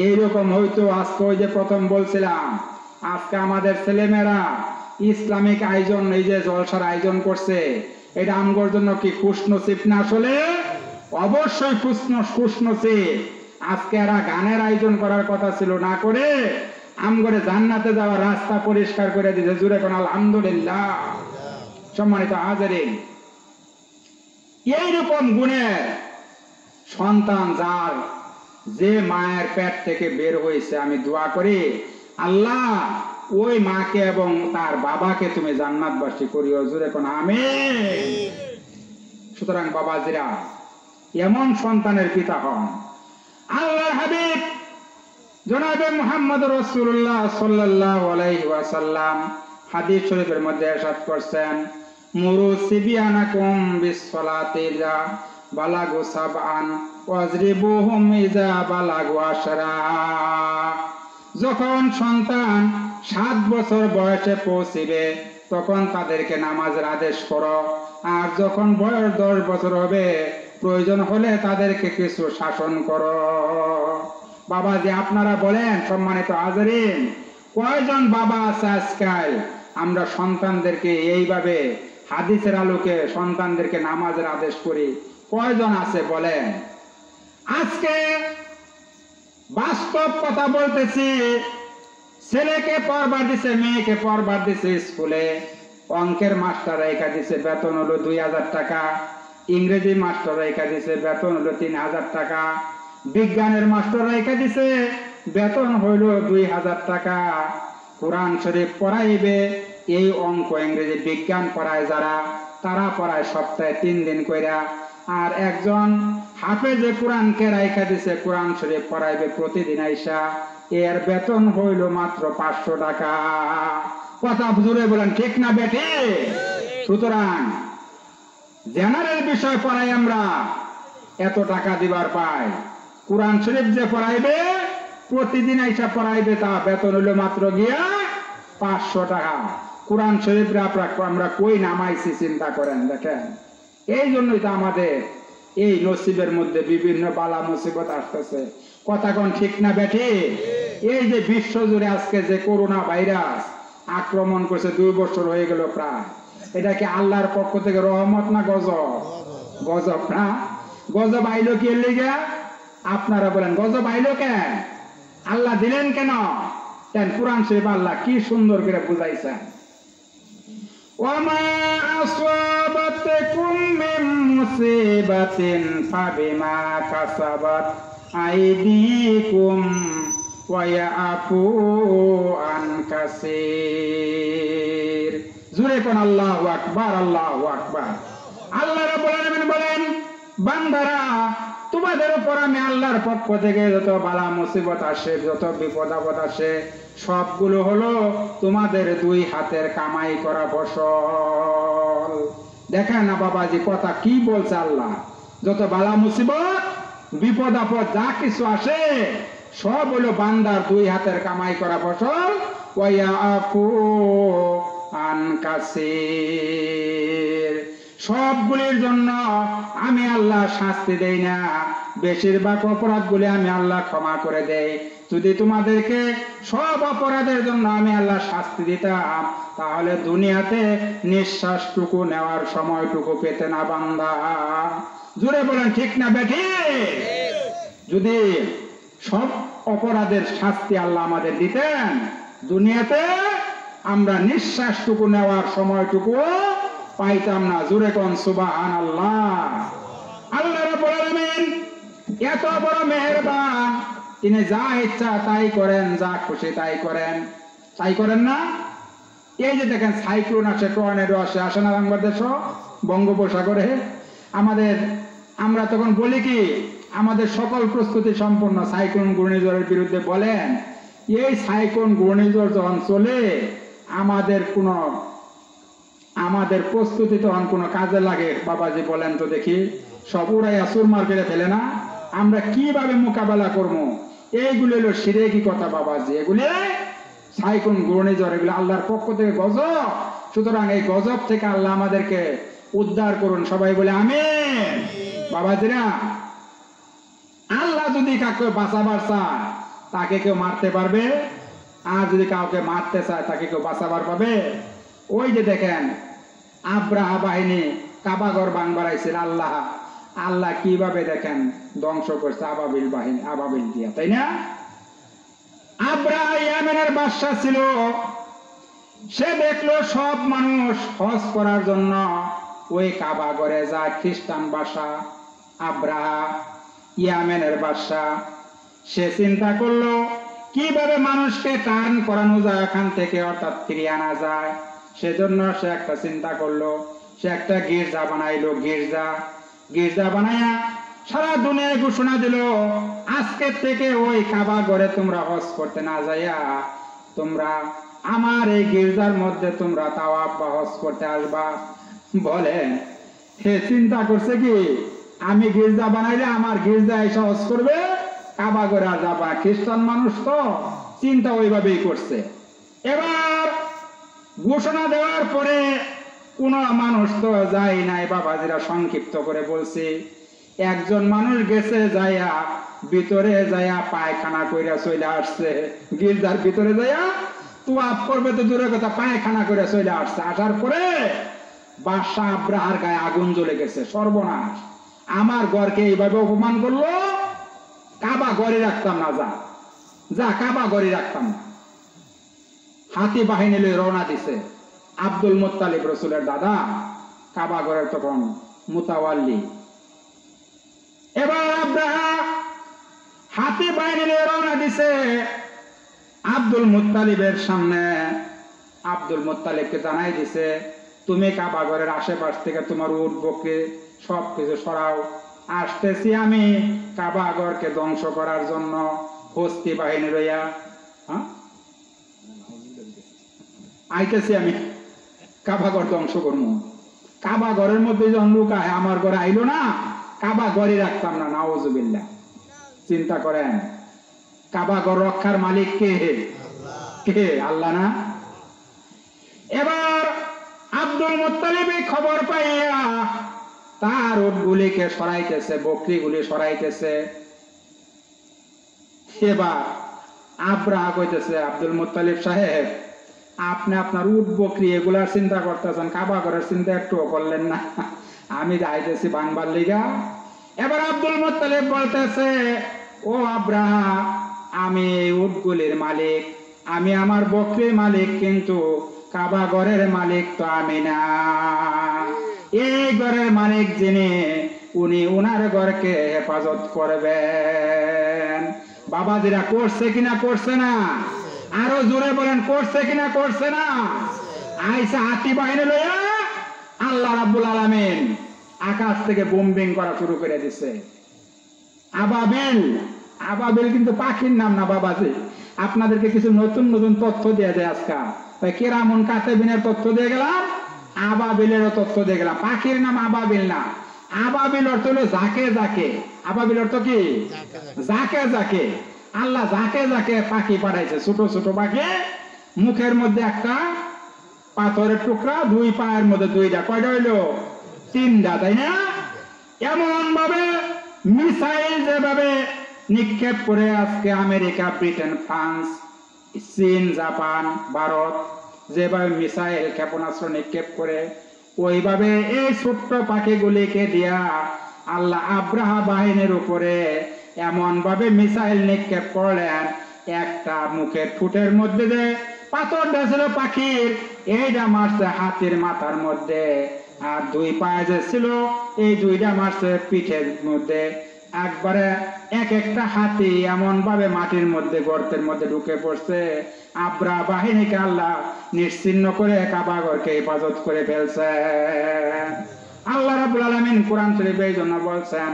এইরকম হইতো, আজকে ওই যে প্রথম বলছিলাম, আজকে আমাদের ছেলেমেয়েরা ইসলামিক আয়োজন, এই যে জলসার আয়োজন করছে, এটা আমগোর জন্য কি খুশনসিব না? আসলে অবশ্যই খুশনসিব। আজকে এরা গানের আয়োজন করার কথা ছিল, না করে আমগরে জান্নাতে যাওয়ার রাস্তা পরিষ্কার করে দিয়েছে। জুড়ে কোন আলহামদুলিল্লাহ। সম্মানিত হাজিরিন, এইরকম গুণের সন্তান যার, যে মায়ের পেট থেকে বের হয়েছে, আমি দোয়া করি আল্লাহ ওই মাকে এবং তার বাবাকে তুমি জান্নাতবাসী করিও। জুড়ে কোন আমিন। সুতরাং বাবাজিরা, এমন সন্তানের পিতা হন। আল্লাহর হাবিব জনাবে মুহাম্মদ রাসূলুল্লাহ সাল্লাল্লাহু আলাইহি ওয়াসাল্লাম হাদিস শরীফের মধ্যে ইরশাদ করছেন, মুরু সিবিয়ানাকুম বিসসালাতি যা বালাগু সাবআন ওয়াজরিবুহুম ইযা বালাগু আশরা। যখন সন্তান 7 বছর বয়সে পৌঁছিবে তখন তাদেরকে নামাজের আদেশ করো, আর যখন বয়স 10 বছর হবে প্রয়োজন হলে তাদেরকে কিছু শাসন করো। বাবাজি আপনারা বলেন, সম্মানিত হাজিরিন, কয়জন বাবা আছে আজকাল আমরা সন্তানদেরকে এইভাবে হাদিসের আলোকে সন্তানদেরকে নামাজের আদেশ করি? কয়জন আছে বলেন? আজকে বাস্তব কথা বলতেছি, ছেলেকে পড়বার দিছে, মেয়েকে পড়বার দিছে স্কুলে, অঙ্কের মাস্টার রেখা দিছে বেতন হলো 2000 টাকা, ইংরেজি মাস্টার রেখা দিছে বেতন হলো 3000 টাকা, বিজ্ঞানের মাস্টার রেখা দিছে বেতন হইল 2000 টাকা। কোরআন শরীফ পড়াইবে, এই অঙ্ক ইংরেজি বিজ্ঞান পড়ায় যারা, তারা পড়ায় সপ্তাহে 3 দিন কইরা। আর একজন হাফেজে কোরআনকে রাইখা দিছে কোরআন শরীফ পড়াইবে প্রতিদিন আইসা, এর বেতন হইল মাত্র 500 টাকা। কথা জোরে বলেন, ঠিক না বেঠে? সুতরাং জেনারেল বিষয় পড়াই আমরা, এত টাকা দিবার পাই। কোরআন শরীফ যে পড়াইবে প্রতিদিন আইসা পড়াইবে, তা বেতন হইল মাত্র গিয়া 500 টাকা। কোরআন শরীফ আমরা কই নামাইছি চিন্তা করেন, দেখেন। এই জন্যই তো আমাদের এই নসিবের মধ্যে বিভিন্ন বালা মুসিবত আসতেছে। কথা কোন ঠিক না বেঠে? এই যে বিশ্ব জুড়ে আজকে যে করোনা ভাইরাস আক্রমণ করছে, 2 বছর হয়ে গেল প্রায়, এটা কি আল্লাহর পক্ষ থেকে রহমত না গজব? গজব না? গজব আইলো কি এর লিগা? আপনারা বলেন, গজব আইলো কেন? আল্লাহ দিলেন কেন? কেন? কোরআন শরীফ আল্লাহ কি সুন্দর করে বুঝাইছেন। ওয়ামা আসাবাতকুম মিন মুসিবাতিন ফাবিমা কাসাবাত আইদিকুম ওয়া ইয়াফু আন কাসীর। জোরে কোন আল্লাহু আকবার, আল্লাহু আকবার। আল্লাহ রাব্বুল আলামিন বলেন, বান্দারা তোমাদের উপর আমি আল্লাহর পক্ষ থেকে যত বালা মুসিবত আসে, যত বিপদ আপদ আসে, সবগুলো হলো তোমাদের 2 হাতের কামাই করা ফসল। দেখেন না বাবাজি কথা কি বলছে আল্লাহ, যত বালা মুসিবত বিপদ আপদ যা কিছু আসে সব হলো বান্দার 2 হাতের কামাই করা ফসল। ওয়া ইয়াফু আন কাসীর, সবগুলির জন্য আমি আল্লাহ শাস্তি দেই না, বেশিরভাগ অপরাধগুলি আমি আল্লাহ ক্ষমা করে দেই। যদি তোমাদেরকে সব অপরাধের জন্য আমি আল্লাহ শাস্তি দিতাম, তাহলে দুনিয়াতে নিঃশ্বাসটুকু নেওয়ার সময়টুকু পেতে না বান্দা। জোরে বলেন, ঠিক না বেঠি? যদি সব অপরাধের শাস্তি আল্লাহ আমাদের দিতেন, দুনিয়াতে আমরা নিঃশ্বাসটুকু নেওয়ার সময়টুকু পাইতাম না। জোরে কোন সুবহানাল্লাহ। আল্লাহ রাব্বুল আলামিন এত বড় মেহেরবান, তিনি যা ইচ্ছা তাই করেন, যা খুশি তাই করেন। তাই করেন না? এই যে দেখেন সাইক্লোন আসে, টর্নেডো আসে না বাংলাদেশ বঙ্গোপসাগরে, আমরা তখন বলি কি আমাদের সকল প্রস্তুতি সম্পন্ন, সাইক্লোন ঘূর্ণিঝড়ের বিরুদ্ধে বলেন। এই সাইক্লোন ঘূর্ণিঝড় যখন চলে, আমাদের প্রস্তুতি তখন কোনো কাজে লাগে? বাবাজি বলেন তো দেখি, সব উড়াইয়া চুরমার করে ফেলে না? আমরা কিভাবে মোকাবেলা করবো? এইগুলো হলো শিরকি কথা বাবাজি, এগুলি সাইক্লোন ঘূর্ণিঝড়, এগুলো আল্লাহর পক্ষ থেকে গজব। সুতরাং এই গজব থেকে আল্লাহ আমাদেরকে উদ্ধার করুন, সবাই বলে আমিন। বাবাজিরা, আল্লাহ যদি কাউকে বাঁচাবার চায় তাকে কেউ মারতে পারবে? আর যদি কাউকে মারতে চায় তাকে কেউ বাঁচাবার পাবে? ওই যে দেখেন আব্রাহা বাহিনী কাবাঘর ভাঙবার আইছিল, আল্লাহ কিভাবে দেখেন ধ্বংস করছে আবাবিল বাহিনী, আবাবিল দিয়া, তাই না? আব্রাহা ইয়ামেনের বাদশা ছিল, সে দেখলো সব মানুষ হজ করার জন্য ওই কাবাঘরে যায়, খ্রিস্টান বাদশা আব্রাহা ইয়ামেনের বাদশা। সে চিন্তা করলো কিভাবে মানুষকে টার্ন করানো যায় এখান থেকে, অর্থাৎ ফিরিয়ে আনা যায়। সেজন্য সে একটা চিন্তা করলো, সে একটা গির্জা বানাইলো। গির্জা বানাইয়া সারা দুনিয়ায় ঘোষণা দিল, আজকের থেকে ওই কাবাঘরে তোমরা হজ করতে না যাইয়া তোমরা আমার এই গির্জার মধ্যে তোমরা তাওয়াফ বা হজ করতে আসবা। বলেন হে চিন্তা করছে কি আমি গির্জা বানাইলে আমার গির্জা এসে হজ করবে, কাবা ঘরে আর যাবা। খ্রিস্টান মানুষ তো চিন্তা ওইভাবেই করছে। এবার ঘোষণা দেওয়ার পরে কোন মানুষ তো যায় নাই। বাবাজিরা সংক্ষিপ্ত করে বলছে, একজন মানুষ গেছে যাইয়া ভিতরে যাইয়া পায়খানা কইরা চলে আসছে। গির্জার ভিতরে যাইয়া তোয়াফ করবে তো দূরের কথা, পায়খানা করে চলে আসছে। আসার পরে বাদশাহ আব্রাহার গায়ে আগুন জ্বলে গেছে। সর্বনাশ, আমার ঘরকে এইভাবে অপমান করলো, কাবা ঘরে রাখতাম না, যা যা কাবা ঘরে রাখতাম না। হাতি বাহিনী লয়ে রওনা দিছে। আব্দুল মুত্তালিব রসুলের দাদা, কাবা ঘরের তখন মুতাওয়াল্লি। এবার আব্রাহা হাতি বাহিনী লয়ে রওনা দিছে আব্দুল মুত্তালিবের সামনে। আব্দুল মুত্তালিবকে জানাই দিছে, তুমি কাবা ঘরের আশেপাশ থেকে তোমার উট বকরি সবকিছু সরাও, আসতেছি আমি কাবা ঘরকে ধ্বংস করার জন্য হস্তি বাহিনী লইয়া। আইতেছি আমি কাবা ঘর ধ্বংস করবো। কাবা ঘরের মধ্যে যখন লোক আহে, আমার ঘরে আইলো না, কাবা ঘরে রাখতাম না। নাউজুবিল্লাহ। চিন্তা করেন, কাবা ঘর রক্ষার মালিক কে? কে? আল্লাহ না? এবার আব্দুল মুত্তালিব খবর পাইয়া তার উটগুলিকে সরাইতেছে, বকরিগুলি সরাইতেছে। এবার আব্রাহা কইতেছে, আব্দুল মুত্তালিব সাহেব, আপনি আপনার উট বকরি এগুলার চিন্তা করতেছেন, কাবা ঘরের চিন্তা একটুও করলেন না। আমি যাইতেছি বাংবার লিগা। এবার আব্দুল মুত্তালিব বলতেছে, ও আব্রাহা, আমি এই উটগুলির মালিক, আমি আমার বকরির মালিক, কিন্তু কাবা ঘরের মালিক তো আমি না। এই ঘরের মালিক যিনি, উনি উনার ঘরকে হেফাজত করবেন। বাবাজিরা করছে কিনা? করছে না? আরো জোরে বলেন, করছে কিনা? করছে না? আইসা হাতি বাহিনী লইয়া আল্লাহ রাব্বুল আলামিন আকাশ থেকে বোম্বিং করা শুরু করে দিছে। আবাবিল, আবাবিল কিন্তু পাখির নাম না বাবাজি। আপনাদেরকে কিছু নতুন নতুন তথ্য দেয়া যায় আজকে। কেরামুন কাতেবিনের তথ্য দিয়ে গেলাম, আবাবিলেরও তথ্য দিয়ে গেলাম। পাখির নাম আবাবিল না। আবাবিল অর্থ হলো যাকে যাকে। আবাবিল অর্থ কি? যাকে যাকে। আল্লাহ যাকে যাকে পাখি পাঠাইছে, ছোট ছোট পাখি, মুখের মধ্যে একটা পাথরের টুকরা, দুই পায়ের মধ্যে দুইটা, কয়টা হইলো? তিনটা, তাই না? এমন ভাবে মিসাইল যেভাবে নিক্ষেপ করে আজকে আমেরিকা, ব্রিটেন, ফ্রান্স, চীন, জাপান, ভারত যেভাবে মিসাইল ক্ষেপণাস্ত্র নিক্ষেপ করে, ওইভাবে এই ছোট্ট পাখিগুলিকে দিয়া আল্লাহ আব্রাহা বাহিনীর উপরে এমন ভাবে মিসাইল নিক্ষেপ করলেন, একটা মুখের ঠোঁটের মধ্যে যে পাথরটা ছিল পাখির, এইটা মারছে হাতির মাথার মধ্যে, আর দুই পায়ে যে ছিল এই দুইটা মারছে পিঠের মধ্যে। একবারে এক একটা হাতি এমন ভাবে মাটির মধ্যে, গর্তের মধ্যে ঢুকে পড়ছে। আব্রাহা বাহিনীকে আল্লাহ নিশ্চিহ্ন করে কাবা ঘরকে হেফাজত করে ফেলছে। আল্লাহ রাব্বুল আলামিন কোরআন শরীফে এই জন্য বলছেন,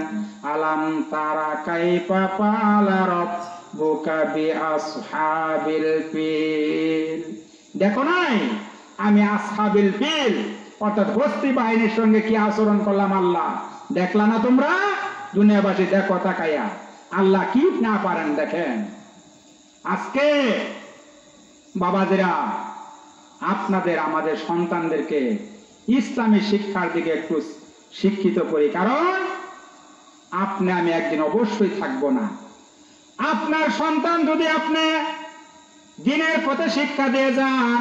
আলাম তারা কাইফা ফাআলা রাব্বুকা বিআসহাবিল ফিল। দেখো নাই আমি আসহাবিল ফিল অর্থাৎ হস্তি বাহিনীর সঙ্গে কি আচরণ করলাম আল্লাহ? দেখলা না তোমরা? দুনিয়াবাসী দেখো তাকাইয়া, আল্লাহ কি না পারেন দেখেন। আজকে বাবাজিরা, আপনাদের আমাদের সন্তানদেরকে ইসলামী শিক্ষার দিকে একটু শিক্ষিত করি, কারণ আপনি আমি একদিন অবশ্যই থাকবো না। আপনার সন্তান যদি আপনি দিনের পথে শিক্ষা দিয়ে যান,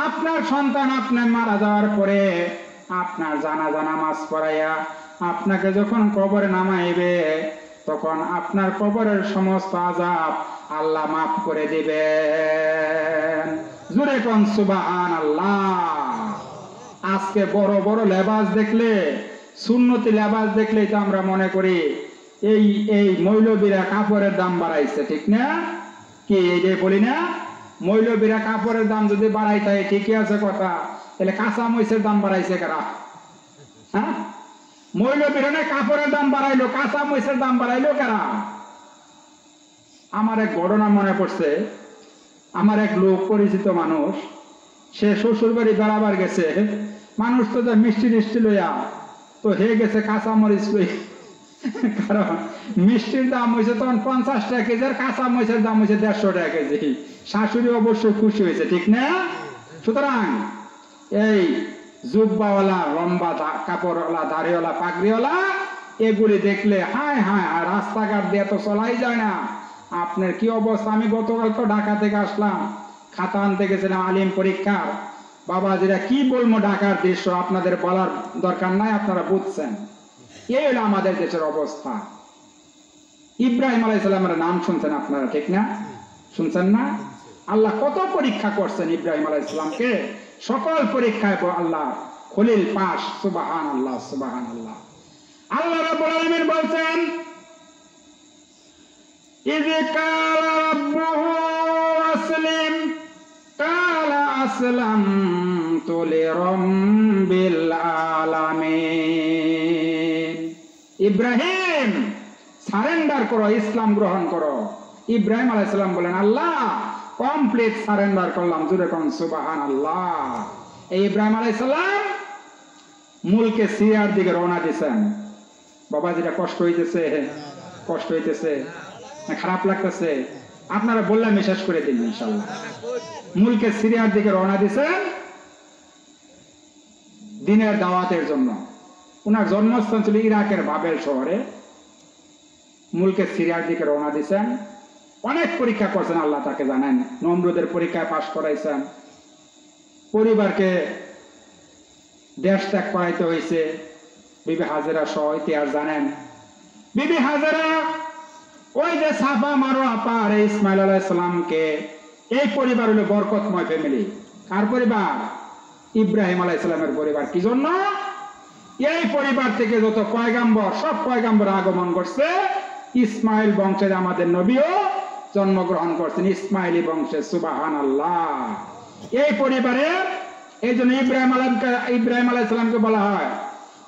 আপনার সন্তান আপনার মারা যাওয়ার পরে আপনার জানাজা নামাজ পড়াইয়া আপনাকে যখন কবরে নামাইবে, তখন আপনার কবরের সমস্ত আযাব আল্লাহ মাফ করে দিবেন। জোরে কোন সুবহানাল্লাহ। আজকে বড় বড় লেবাস দেখলে, সুন্নতি লেবাস দেখলেই তো আমরা মনে করি এই এই মৌলবীরা কাপড়ের দাম বাড়াইছে, ঠিক না? কি এই যে বলি না, মৌলবীরা কাপড়ের দাম যদি বাড়াই থাকে ঠিকই আছে কথা, তাহলে কাঁচা মরিচের দাম বাড়াইছে কারা? হ্যাঁ, মৌলবীরা কাপড়ের দাম বাড়াইলো, কাঁচা মরিচের দাম বাড়াইলো কারা? আমার এক ঘটনা মনে পড়ছে। আমার এক লোক, পরিচিত মানুষ, সে শ্বশুর বাড়ি বেড়াবার গেছে, মানুষ তো যা মিষ্টি টিষ্টি লইয়া তো হয়ে গেছে কাঁচা মরিচ লই, কারণ মিষ্টির দাম হয়েছে তখন 50 টাকা কেজি, আর কাঁচা মরিচের দাম হয়েছে 150 টাকা কেজি। শাশুড়ি অবশ্যই খুশি হয়েছে, ঠিক না? সুতরাং এই জুব্বাওয়ালা, লম্বা কাপড়ওয়ালা, দাড়িওয়ালা, পাগড়িওয়ালা এগুলি দেখলে হায় হায়, আর রাস্তাঘাট দিয়ে তো চলাই যায় না। আপনার কি অবস্থা? আমি গতকাল তো ঢাকা থেকে আসলাম, খাতা আনতে গেছিলাম আলিম পরীক্ষার। বাবাজিরা কি বলবো, ঢাকার দৃশ্য আপনাদের বলার দরকার নাই, আপনারা বুঝছেন। এই হলো আমাদের দেশের অবস্থা। ইব্রাহিম আলাইহিস সালামের নাম শুনছেন আপনারা, ঠিক না? শুনছেন না? আল্লাহ কত পরীক্ষা করছেন ইব্রাহিম আলাইহিস সালামকে, সকল পরীক্ষায় আল্লাহ খলিল পাস। সুবহানাল্লাহ, সুবহানাল্লাহ। আল্লাহ রাব্বুল আলামিন বলছেন, ইয ক্বালা রাব্বুহু আসলিম ক্বালা আসলামতু লিরাব্বিল আলামিন। ইব্রাহিম সারেন্ডার করো, ইসলাম গ্রহণ করো। ইব্রাহিম আলাইহিস সালাম বলেন, আল্লাহ কমপ্লিট সারেন্ডার করলাম। জোরে কোন সুবহানাল্লাহ। এই ইব্রাহিম আলাইহিস সালাম মুলকে সিরিয়ার দিকে রওনা দিয়েছেন। বাবা, যেটা কষ্ট হইতেছে, কষ্ট হইতেছে না খারাপ লাগতেছে? আপনারা বললাম শেষ করে দিন ইনশাআল্লাহ। মুলকে সিরিয়ার দিকে রওনা দিয়েছেন দিনের দাওয়াতের জন্য। ওনার জন্মস্থান ছিল ইরাকের বাবেল শহরে। মুলকে সিরিয়ার দিকে রওনা দিয়েছেন। অনেক পরীক্ষা করছেন আল্লাহ, তাকে জানেন। নমরুদের পরীক্ষায় পাশ করাইছেন, পরিবারকে দেশ ত্যাগ করাইতে হয়েছে। বিবি হাজেরা সহ ইতিহাস জানেন। বিবি হাজেরা ওই যে সাফা মারোয়া পাহাড়ে ইসমাইল আলাইহিস সালামকে, এই পরিবার হলো বরকতময় ফ্যামিলি। কার পরিবার? ইব্রাহিম আলাইহিস সালামের পরিবার। কি জন্য? এই পরিবার থেকে যত পয়গাম্বর, সব পয়গাম্বর আগমন করছে। ইসমাইল বংশের আমাদের নবীও জন্মগ্রহণ করছেন, ইসমাইলি বংশে। সুবহানাল্লাহ। এই পরিবারে এই জন্য ইব্রাহিম আলাইহিস সালামকে বলা হয়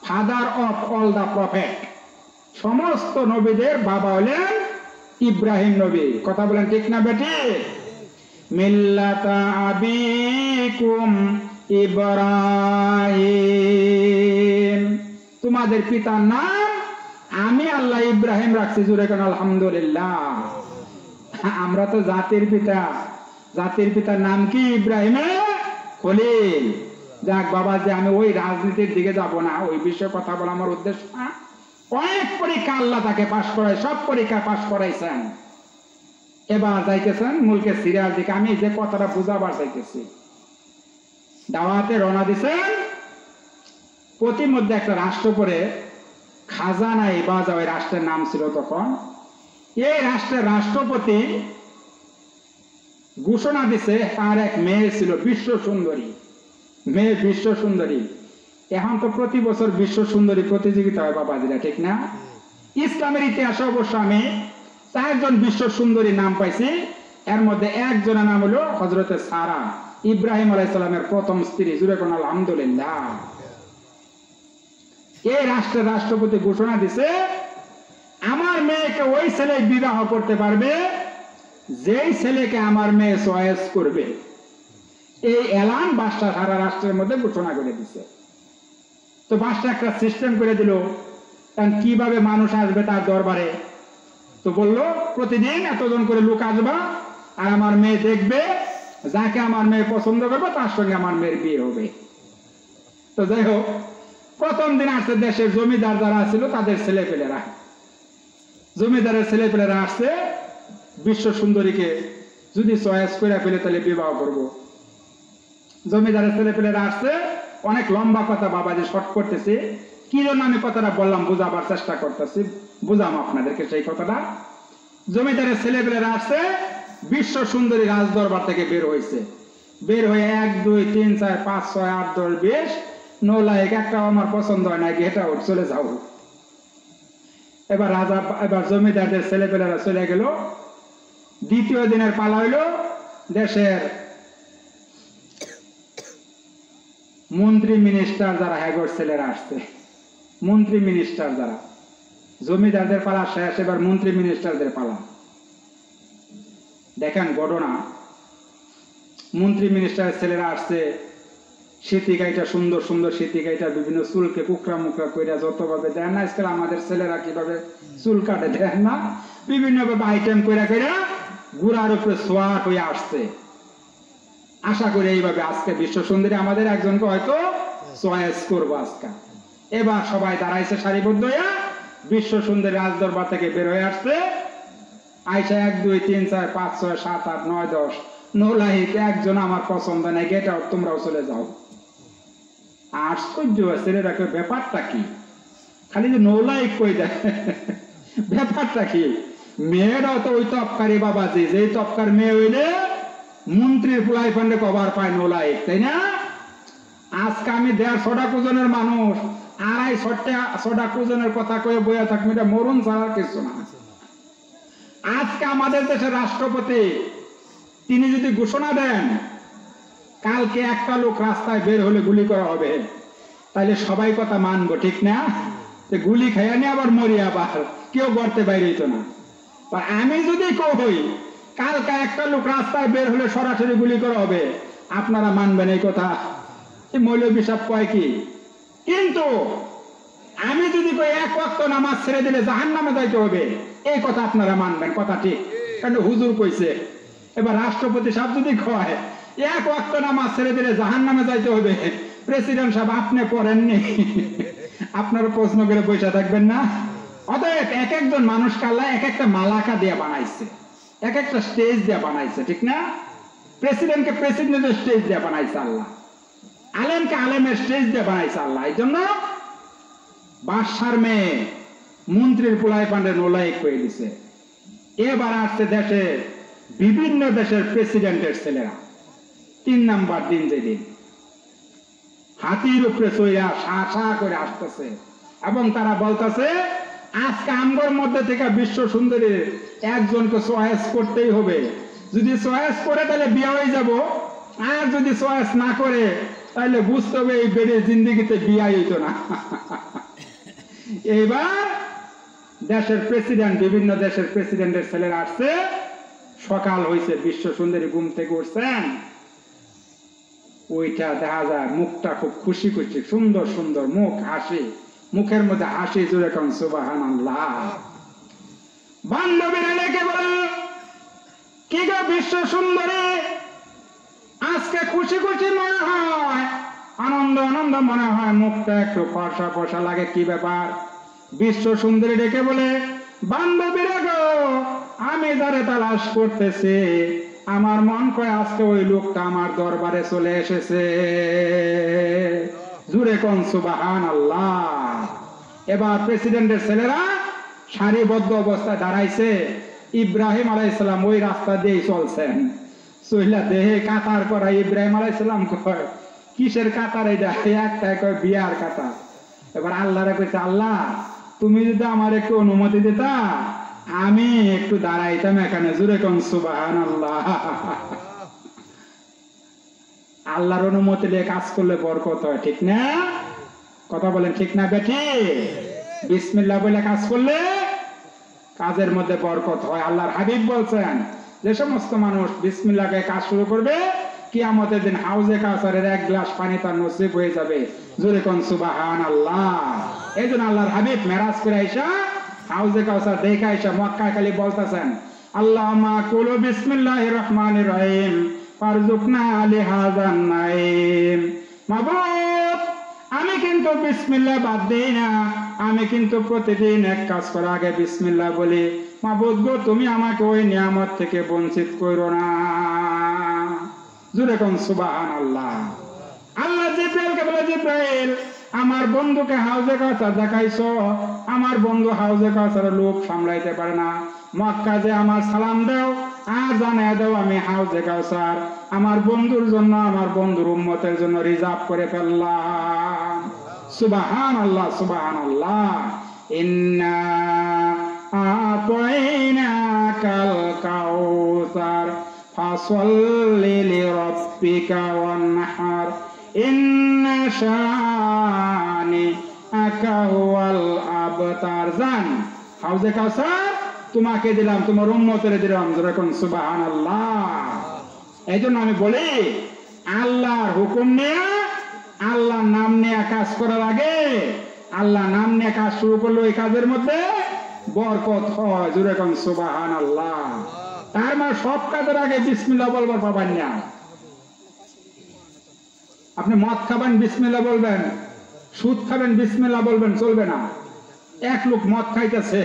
father of all the prophet. সমস্ত নবীদের বাবা হলেন ইব্রাহিম নবী। কথা বলেন ঠিক না বেটি? মিল্লাতা আবিকুম ইব্রাহিম, তোমাদের পিতার নাম আমি আল্লাহ ইব্রাহিম রাখছি। জোরে কোন আলহামদুলিল্লাহ। আমরা তো জাতির পিতা, জাতির পিতার নাম কি? ইব্রাহিম খলিল। যাক বাবা, যে আমি ওই রাজনীতির দিকে যাব না, ওই বিষয়ে কথা বলা আমার উদ্দেশ্য না। অনেক পরীক্ষা আল্লাহ তাকে পাশ করায়, সব পরীক্ষা পাশ করাইছেন। এবার যাইতেছেন মুলকে সিরিয়ার দিকে। আমি যে কথাটা বুঝাবার চাইতেছি, দাওয়াতে রওনা দিছেন। প্রতিমধ্যে একটা রাষ্ট্র পরে খাজানাই বাজা, ওই রাষ্ট্রের নাম ছিল তখন। এই রাষ্ট্রের রাষ্ট্রপতি ঘোষণা দিছে তার এক মেয়ে ছিল বিশ্ব সুন্দরী, মেয়ে বিশ্ব সুন্দরী। এখন তো প্রতি বছর বিশ্ব সুন্দরী প্রতিযোগিতা হয় বাবাজিরা, ঠিক না? ইসলামের ইতিহাসে অবশ্য আমি 4 জন বিশ্ব সুন্দরী নাম পাইছি। এর মধ্যে একজনের নাম হলো হযরতে সারা, ইব্রাহিম আলাইহিস সালামের প্রথম স্ত্রী। জুড়ে কোন আলহামদুলিল্লাহ। এই রাষ্ট্রের রাষ্ট্রপতি ঘোষণা দিছে, আমার মেয়েকে ওই ছেলে বিবাহ করতে পারবে যেই ছেলেকে আমার মেয়ে চয়েস করবে। এই এলান বাদশা সারা রাষ্ট্রের মধ্যে ঘোষণা করে দিছে। তো বাদশা একটা সিস্টেম করে দিল, কারণ কিভাবে মানুষ আসবে তার দরবারে। তো বললো প্রতিদিন এতজন করে লোক আসবা, আর আমার মেয়ে দেখবে, যাকে আমার মেয়ে পছন্দ করবে তার সঙ্গে আমার মেয়ের বিয়ে হবে। তো যাই হোক, প্রথম দিন আসছে দেশের জমিদার যারা ছিল তাদের ছেলেপেলেরা, জমিদারের ছেলেপেলেরা আসছে বিশ্ব সুন্দরীকে যদি চয়েস করে ফেলে তাহলে বিবাহ করব। জমিদারের ছেলেপেলেরা আসছে। অনেক লম্বা কথা বাবাজি, শর্ট করতেছি। কি জন্য আমি কথাটা বললাম বুঝাবার চেষ্টা করতেছি, বুঝাম আপনাদেরকে সেই কথাটা। জমিদারের ছেলেপেলেরা আসছে, বিশ্ব সুন্দরী রাজ দরবার থেকে বের হয়েছে। বের হয়ে 1 2 3 4 5 6 8 10 20 9 লাইক একটা আমার পছন্দ হয় না, গেট আউট, চলে যাও। এবার জমিদারদের ছেলেপেলেরা চলে গেল। দ্বিতীয় দিনের পালা হইল দেশের মন্ত্রী মিনিস্টার যারা, হ্যাগর ছেলেরা আসছে। মন্ত্রী মিনিস্টার যারা, জমিদারদের পালা শেষ, এবার মন্ত্রী মিনিস্টারদের পালা। দেখেন ঘটনা, মন্ত্রী মিনিস্টারের ছেলেরা আসছে, শীতিকাইটা সুন্দর সুন্দর শীতিকাইটা বিভিন্ন চুলকে কুকরা মুকরা কইরা যতভাবে দেন না, আজকাল আমাদের ছেলেরা কিভাবে চুল কাটে দেন না, বিভিন্ন ভাবে আইটেম কইরা কইরা গুড়ার উপরে সোয়ার হয়ে আসছে। আশা করি এইভাবে আজকে বিশ্ব সুন্দরী আমাদের একজনকে হয়তো চয়েস করবো আজকে। এবার সবাই দাঁড়াইছে সারিবদ্ধ হইয়া, বিশ্ব সুন্দরী রাজদরবার থেকে বের হয়ে আসছে। আইসা 1 2 3 4 5 6 7 8 9 10 নোলাহিক একজন আমার পছন্দ নাই, গেট আউট, তোমরাও চলে যাও। আশ্চর্য ছেলেরা, ব্যাপারটা কি? খালি যে নোলাহিক কই দেয়, ব্যাপারটা কি? মেয়েরাও তো ওই তপকারী বাবাজি, যে তপকার মেয়ে হইলে মন্ত্রীর ফুলাই ফান্ডে কভার পায় নোলাহিক, তাই না? আজকে আমি 150 কুজনের মানুষ, 250 কুজনের কথা কয়ে বইয়া থাকবো, এটা মরণ ছাড়ার কিছু না। আজকে আমাদের দেশের রাষ্ট্রপতি তিনি যদি ঘোষণা দেন কালকে একটা লোক রাস্তায় বের হলে গুলি করা হবে, তাহলে সবাই কথা মানবো, ঠিক না? গুলি খাইয়া নিয়ে আবার মরি, আবার কেউ গড়তে বাইরে হইতো না। আমি যদি কই কালকে একটা লোক রাস্তায় বের হলে সরাসরি গুলি করা হবে, আপনারা মানবেন এই কথা? মৌলভী সাহেব কয় কি? কিন্তু আমি যদি কই 1 ওয়াক্ত নামাজ ছেড়ে দিলে জাহান্নামে যাইতে হবে, এই কথা আপনারা মানবেন? কথা ঠিক, কারণ হুজুর কইছে। এবার রাষ্ট্রপতি সাহেব যদি কয় 1 ওয়াক্ত নামাজ ছেড়ে দিলে জাহান্নামে যাইতে হবে, প্রেসিডেন্ট সাহেব আপনি করেননি, আপনারা প্রশ্ন করে বসে থাকবেন না? অতএব এক একজন মানুষকে আল্লাহ এক একটা মালাকা দিয়ে বানাইছে, এক একটা স্টেজ দিয়ে বানাইছে, ঠিক না? প্রেসিডেন্টকে প্রেসিডেন্টের স্টেজ দিয়ে বানাইছে আল্লাহ, আলেমকে আলেমের স্টেজ দিয়ে বানাইছে আল্লাহ। এই জন্য বাদশার মেয়ে মন্ত্রীর পোলাই পান্ডে নোলাইক হয়ে দিছে। এবার আসছে দেশে বিভিন্ন দেশের প্রেসিডেন্টের ছেলেরা। 3 নাম্বার দিন, যেদিন হাতির উপরে চইরা শা করে আসতেছে, এবং তারা বলতেছে আজকে আমগর মধ্যে থেকে বিশ্ব সুন্দরীর একজনকে চয়েস করতেই হবে। যদি চয়েস করে তাহলে বিয়ে হয়ে যাব, আর যদি চয়েস না করে তাহলে বুঝতে হবে এই বেড়ে জিন্দিগিতে বিয়ে হইতো না। এবার দেশের প্রেসিডেন্ট, বিভিন্ন দেশের প্রেসিডেন্টের ছেলেরা আসছে। সকাল হয়েছে, বিশ্ব সুন্দরী ঘুম থেকে উঠছেন, ওইটা দেখা যায় মুখটা খুব খুশি খুশি, সুন্দর সুন্দর মুখ, হাসি, মুখের মধ্যে হাসি, জুড়ে কোন সুবহানাল্লাহ। বান্ধবীরা ডেকে বলে, কি গো বিশ্ব সুন্দরী, আজকে খুশি খুশি মনে হয়, আনন্দ আনন্দ মনে হয়, মুখটা একটু ফর্সা ফর্সা লাগে, কি ব্যাপার? বিশ্ব সুন্দরী ডেকে বলে, বান্ধবীরা গো, আমি যারে তালাশ করতেছি, আমার মন কয় আজকে ওই লোকটা আমার দরবারে চলে এসেছে। জুড়ে কোন সুবহানাল্লাহ। এবার প্রেসিডেন্টের ছেলেরা সারিবদ্ধ অবস্থায় দাঁড়াইছে। ইব্রাহিম আলাইহিস সালাম ওই রাস্তা দিয়ে চলছেন, চইলা দেহে কাতার করা। ইব্রাহিম আলাইহিস সালাম কয়, কিসের কাতার এটা? একটা কয় বিয়ার কাতার। এবার আল্লাহরে কইছে, আল্লাহ তুমি যদি আমার একটু অনুমতি দিতা, আমি একটু দাঁড়াইতাম এখানে। জুড়ে কোন সুবহানাল্লাহ। আল্লাহর অনুমতি নিয়ে কাজ করলে বরকত হয়, ঠিক না? কথা বলেন, ঠিক না বেঠি? বিসমিল্লাহ বলে কাজ করলে কাজের মধ্যে বরকত হয়। আল্লাহর হাবিব বলছেন, যে সমস্ত মানুষ বিসমিল্লাহকে কাজ শুরু করবে, কিয়ামতের দিন হাউজে কাউসারের 1 গ্লাস পানি তার নসিব হয়ে যাবে। জোরে কোন সুবহানাল্লাহ। এই জন্য আল্লাহর হাবিব মেরাজ করে আইসা হাউজে কাউসার দেখে আইসা মক্কায় খালি বলতেছেন, আল্লাহুম্মা কুলু বিসমিল্লাহির রহমানির রহিম ফারজুকনা লিহাযান নাঈম। মাবুদ, আমি কিন্তু বিসমিল্লাহ বাদ দেই না, আমি কিন্তু প্রতিদিন এক কাজ করার আগে বিসমিল্লাহ বলি। মাবুদ গো, তুমি আমাকে ওই নিয়ামত থেকে বঞ্চিত করো না। জোরে কোন সুবহানাল্লাহ। আল্লাহ জিব্রাইলকে বলে, জিব্রাইল, আমার বন্ধুকে হাউজে কাউসার দেখাইছো, আমার বন্ধু হাউজে কাউসারের লোক সামলাইতে পারে না, মক্কা যে আমার সালাম দাও আর জানাই দাও আমি হাউজে কাউসার আমার বন্ধুর জন্য, আমার বন্ধুর উম্মতের জন্য রিজার্ভ করে ফেললাম। সুবহানাল্লাহ, সুবহানাল্লাহ। ইন্না আতাইনাকাল কাউসার ফাসাল্লি লিরাব্বিকা ওয়ানহার ইন্না শানিআকা হুয়াল আবতার। জান, হাউজে কাউসার তোমাকে দিলাম, তোমার উম্মতের দিলাম। যেরকম সুবহানাল্লাহ। এই জন্য আমি বলি, আল্লাহর হুকুম নিয়ে আল্লাহ নাম নিয়ে কাজ করার আগে আল্লাহ নাম নিয়ে কাজ শুরু করলো, এই কাজের মধ্যে বরকত হয়। জোরে কোন সুবহানাল্লাহ। তার মানে সব কাজের আগে বিসমিল্লাহ বলবার পাবেন না। আপনি মদ খাবেন বিসমিল্লাহ বলবেন, সুদ খাবেন বিসমিল্লাহ বলবেন, চলবে না। এক লোক মদ খাইতেছে,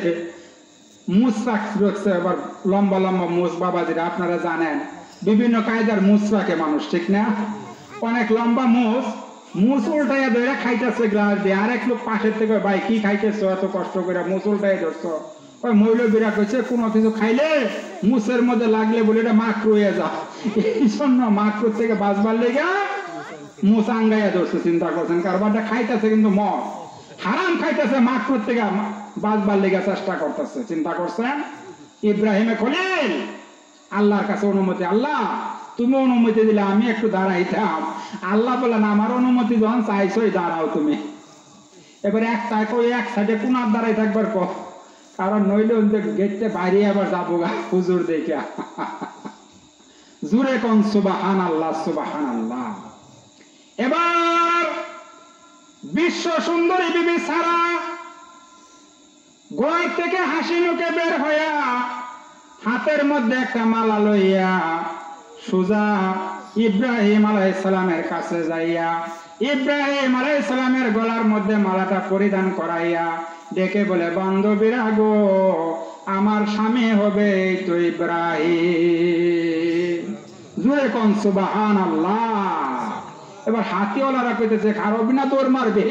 মুছ রাখছে, আবার লম্বা লম্বা মুছ, বাবাজিরা আপনারা জানেন বিভিন্ন কায়দার মুছ রাখে মানুষ, ঠিক না? অনেক লম্বা মুছ উল্টাইয়া ধরে খাইতেছে গ্লাস দিয়ে। আরেক লোক পাশের থেকে, ভাই কি খাইতেছো এত কষ্ট করে, মুছ উল্টাই ধরছো? ওই মৌলবীরা কইছে কোনো কিছু খাইলে মুছের মধ্যে লাগলে বলে এটা মাকরু হয়ে যায়, এই জন্য মাকরু থেকে বাঁচবার লেগে মুছ আঙ্গাইয়া ধরছে। চিন্তা করছেন, কারবারটা খাইতেছে কিন্তু মদ হারাম খাইতেছে, মাকরু থেকে বাঁচবার লেগে চেষ্টা করতেছে। চিন্তা করছেন? ইব্রাহিমে খলিল আল্লাহর কাছে অনুমতি, আল্লাহ তুমি অনুমতি দিলে আমি একটু দাঁড়াইতাম। আল্লাহ বললেন আমার অনুমতি যখন চাইছই দাঁড়াও তুমি। এবার এক সাইডে কোনার দাঁড়াই থাকবার কর, কারণ নইলে গেটে বাইরে আবার যাবো গা হুজুর দেখে। জুরে কোন সুবহানাল্লাহ সুবহানাল্লাহ। এবার বিশ্ব সুন্দরী বিবি সারা ঘর থেকে হাসি মুখে বের হইয়া হাতের মধ্যে একটা মালা লইয়া সোজা ইব্রাহিম আলাইহিস সালামের কাছে যাইয়া ইব্রাহিম আলাইহিস সালামের গলার মধ্যে মালাটা পরিধান করাইয়া ডেকে বলে, বান্ধবীরা গো, আমার স্বামী হবে এই তো ইব্রাহিম। জুরে কোন সুবহানাল্লাহ। এবার হাতিওয়ালারা কইতেছে, খারব না তোর মারবে,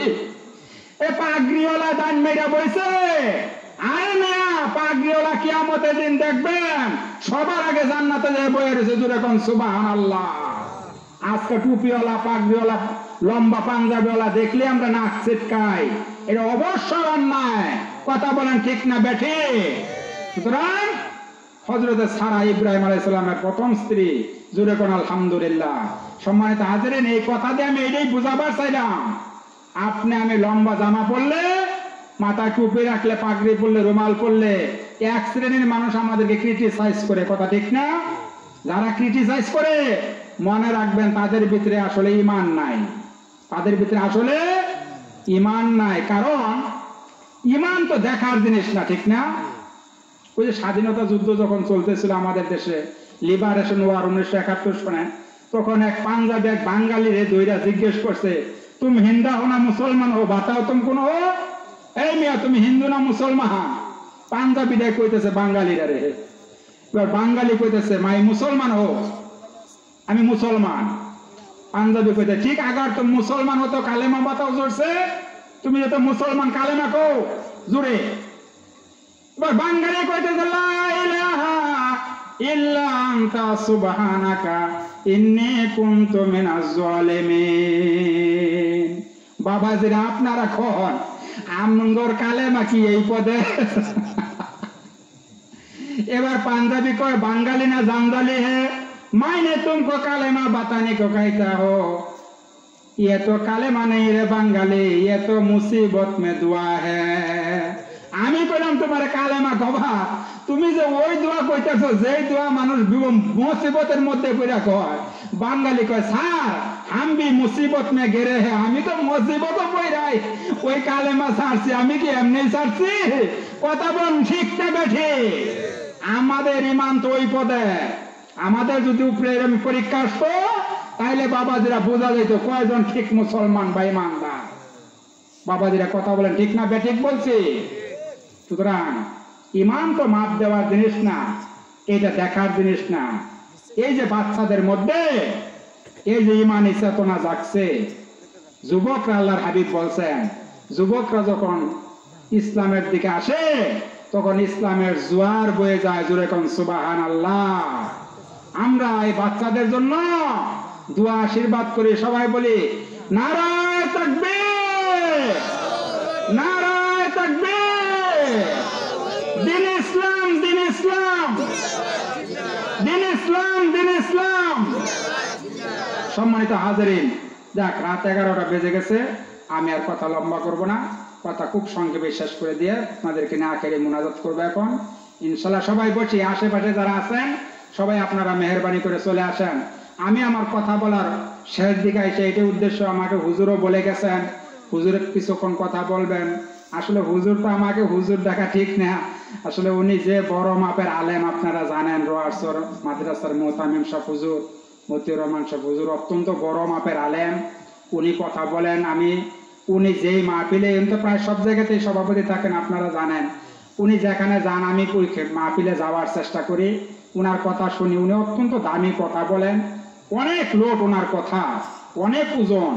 এ পাগড়িওয়ালা দান মেরা বইছে। আয় মিয়া, পাগড়িওয়ালা কিয়ামতের দিন দেখবেন সবার আগে জান্নাতে যায় বয়ে রয়েছে। জুরে কোন সুবহানাল্লাহ। আজকে টুপিওয়ালা, পাগড়িওয়ালা, লম্বা পাঞ্জাবিওয়ালা দেখলে আমরা নাক ছিটকাই, এটা অবশ্যই অন্যায়। কথা বলেন ঠিক না বেঠে? সুতরাং হযরত সারা ইব্রাহিম আলাইহিস সালামের প্রথম স্ত্রী। জুরে কোন আলহামদুলিল্লাহ। সম্মানিত হাজিরিন, এই কথা দিয়ে আমি এটাই বুঝাবার চাইলাম, আপনি আমি লম্বা জামা পরলে, মাথায় টুপি রাখলে, পাগড়ি পরলে, রুমাল পরলে এক শ্রেণীর মানুষ আমাদেরকে ক্রিটিসাইজ করে, কথা ঠিক না? যারা ক্রিটিসাইজ করে মনে রাখবেন তাদের ভিতরে আসলে ঈমান নাই, তাদের ভিতরে আসলে ঈমান নাই। কারণ ঈমান তো দেখার জিনিস না, ঠিক না? ওই যে স্বাধীনতা যুদ্ধ যখন চলতেছিল আমাদের দেশে, লিবারেশন ওয়ার 1971 সনে, তখন এক পাঞ্জাবি এক বাঙালি রে দইরা জিজ্ঞেস করছে, তুমি হিন্দা হো না মুসলমান হো, বাতাও তুমি কোন হো? এই মিয়া তুমি হিন্দু না মুসলমান? পাঞ্জাবি দেখ কইতেছে বাঙালিরা রে। এবার বাঙালি কইতেছে, মাই মুসলমান হো, আমি মুসলমান। পাঞ্জাবি কইতে, ঠিক আগার তুমি মুসলমান হতো কালেমা বাতাও জোরছে, তুমি যেত মুসলমান কালেমা কো জুড়ে। এবার বাঙালি কইতেছে, লা ইলাহা ইল্লা আনতা সুবহানাকা ইন্নী কুনতু মিনাজ জালিমিন। বাবাজিরা আপনারা কোন আমগর কালেমা কি এই পদে? এবার পাঞ্জাবি কয়, বাঙালি না জানদালি হে, मायने तुमको कालेमा बताने को कहता हो, ये तो कालेमा नहीं रे बंगाली, ये तो मुसीबत में दुआ है। আমি কইলাম তোমার কালেমা কবা, তুমি যে ওই দোয়া কইতেছো যে দোয়া মানুষ মুসিবতের মধ্যে পড়া কয়। বাঙালি কয়, স্যার हम भी मुसीबत में गिरे हैं, আমি তো মুসিবতে পড়াই ওই কালেমা ছাড়ছি, আমি কি এমনি ছাড়ছি? কথা বল ঠিক না বেঠি? আমাদের ঈমান তো ওই পদে। আমাদের যদি উপরে এরকম পরীক্ষা আসতো তাইলে বাবাজিরা বোঝা যেত কয়জন ঠিক মুসলমান বা ঈমানদার। বাবাজিরা কথা বলেন ঠিক না বেঠিক বলছি? সুতরাং ঈমান তো মাপ দেওয়ার জিনিস না, এটা দেখার জিনিস না। এই যে বাচ্চাদের মধ্যে এই যে ঈমানি চেতনা জাগছে, যুবকরা, আল্লাহর হাবিব বলছেন যুবকরা যখন ইসলামের দিকে আসে তখন ইসলামের জোয়ার বয়ে যায়। জোরে কোন সুবহানাল্লাহ। আমরা এই বাচ্চাদের জন্য দোয়া আশীর্বাদ করি, সবাই বলি নারায়ে তাকবীর, নারায়ে তাকবীর, দিন ইসলাম, দিন ইসলাম, দিন ইসলাম, দিন ইসলাম। সম্মানিত হাজিরিন, যাক রাত 11টা বেজে গেছে, আমি আর কথা লম্বা করব না, কথা খুব সংক্ষেপে শেষ করে দিয়ে আপনাদেরকে না আখেরি মুনাজাত করবো এখন ইনশাআল্লাহ। সবাই বসি, আশেপাশে যারা আছেন সবাই আপনারা মেহেরবানি করে চলে আসেন। আমি আমার কথা বলার শেষ দিকে এসে এটাই উদ্দেশ্য, আমাকে হুজুরও বলে গেছেন হুজুরের কিছুক্ষণ কথা বলবেন। আসলে হুজুর তো আমাকে হুজুর দেখা ঠিক না, আসলে উনি যে বড় মাপের আলেম আপনারা জানেন, রোয়ারসর মাদ্রাসার মোতামিম সাহেব হুজুর, মতিউর রহমান সাহেব হুজুর অত্যন্ত বড় মাপের আলেম। উনি কথা বলেন, উনি যেই মাহফিলে, উনি তো প্রায় সব জায়গাতেই সভাপতি থাকেন আপনারা জানেন, উনি যেখানে যান আমি ওই মাহফিলে যাওয়ার চেষ্টা করি, উনার কথা শুনি। উনি অত্যন্ত দামি কথা বলেন, অনেক লোট ওনার কথা, অনেক ওজন।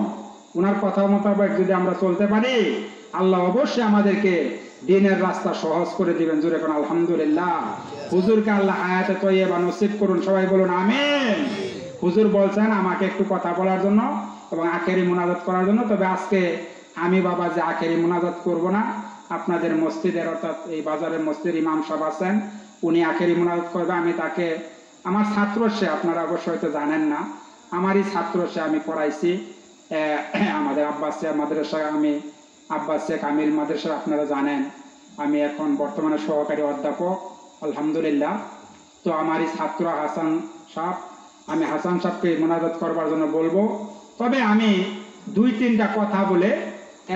ওনার কথা মোতাবেক যদি আমরা চলতে পারি, আল্লাহ অবশ্যই আমাদেরকে দিনের রাস্তা সহজ করে দিবেন। জোরে কোন আলহামদুলিল্লাহ। হুজুরকে আল্লাহ হায়াতে তৈয়বা নসিব করুন, সবাই বলুন আমিন। হুজুর বলছেন আমাকে একটু কথা বলার জন্য এবং আখেরি মুনাজাত করার জন্য। তবে আজকে আমি বাবা যে আখেরি মুনাজাত করব না, আপনাদের মসজিদের অর্থাৎ এই বাজারের মসজিদের ইমাম সাহেব আছেন, উনি আখেরি মুনাজাত করবে। আমি তাকে, আমার ছাত্র সে, আপনারা অবশ্যই হয়তো জানেন না, আমারই ছাত্র সে, আমি পড়াইছি আমাদের আব্বাসিয়া মাদ্রাসায়, আমি আব্বাসিয়া কামিল মাদ্রাসা আপনারা জানেন, আমি এখন বর্তমানে সহকারী অধ্যাপক আলহামদুলিল্লাহ। তো আমারই ছাত্র হাসান সাহেব, আমি হাসান সাহেবকে মুনাজাত করবার জন্য বলবো। তবে আমি 2-3টা কথা বলে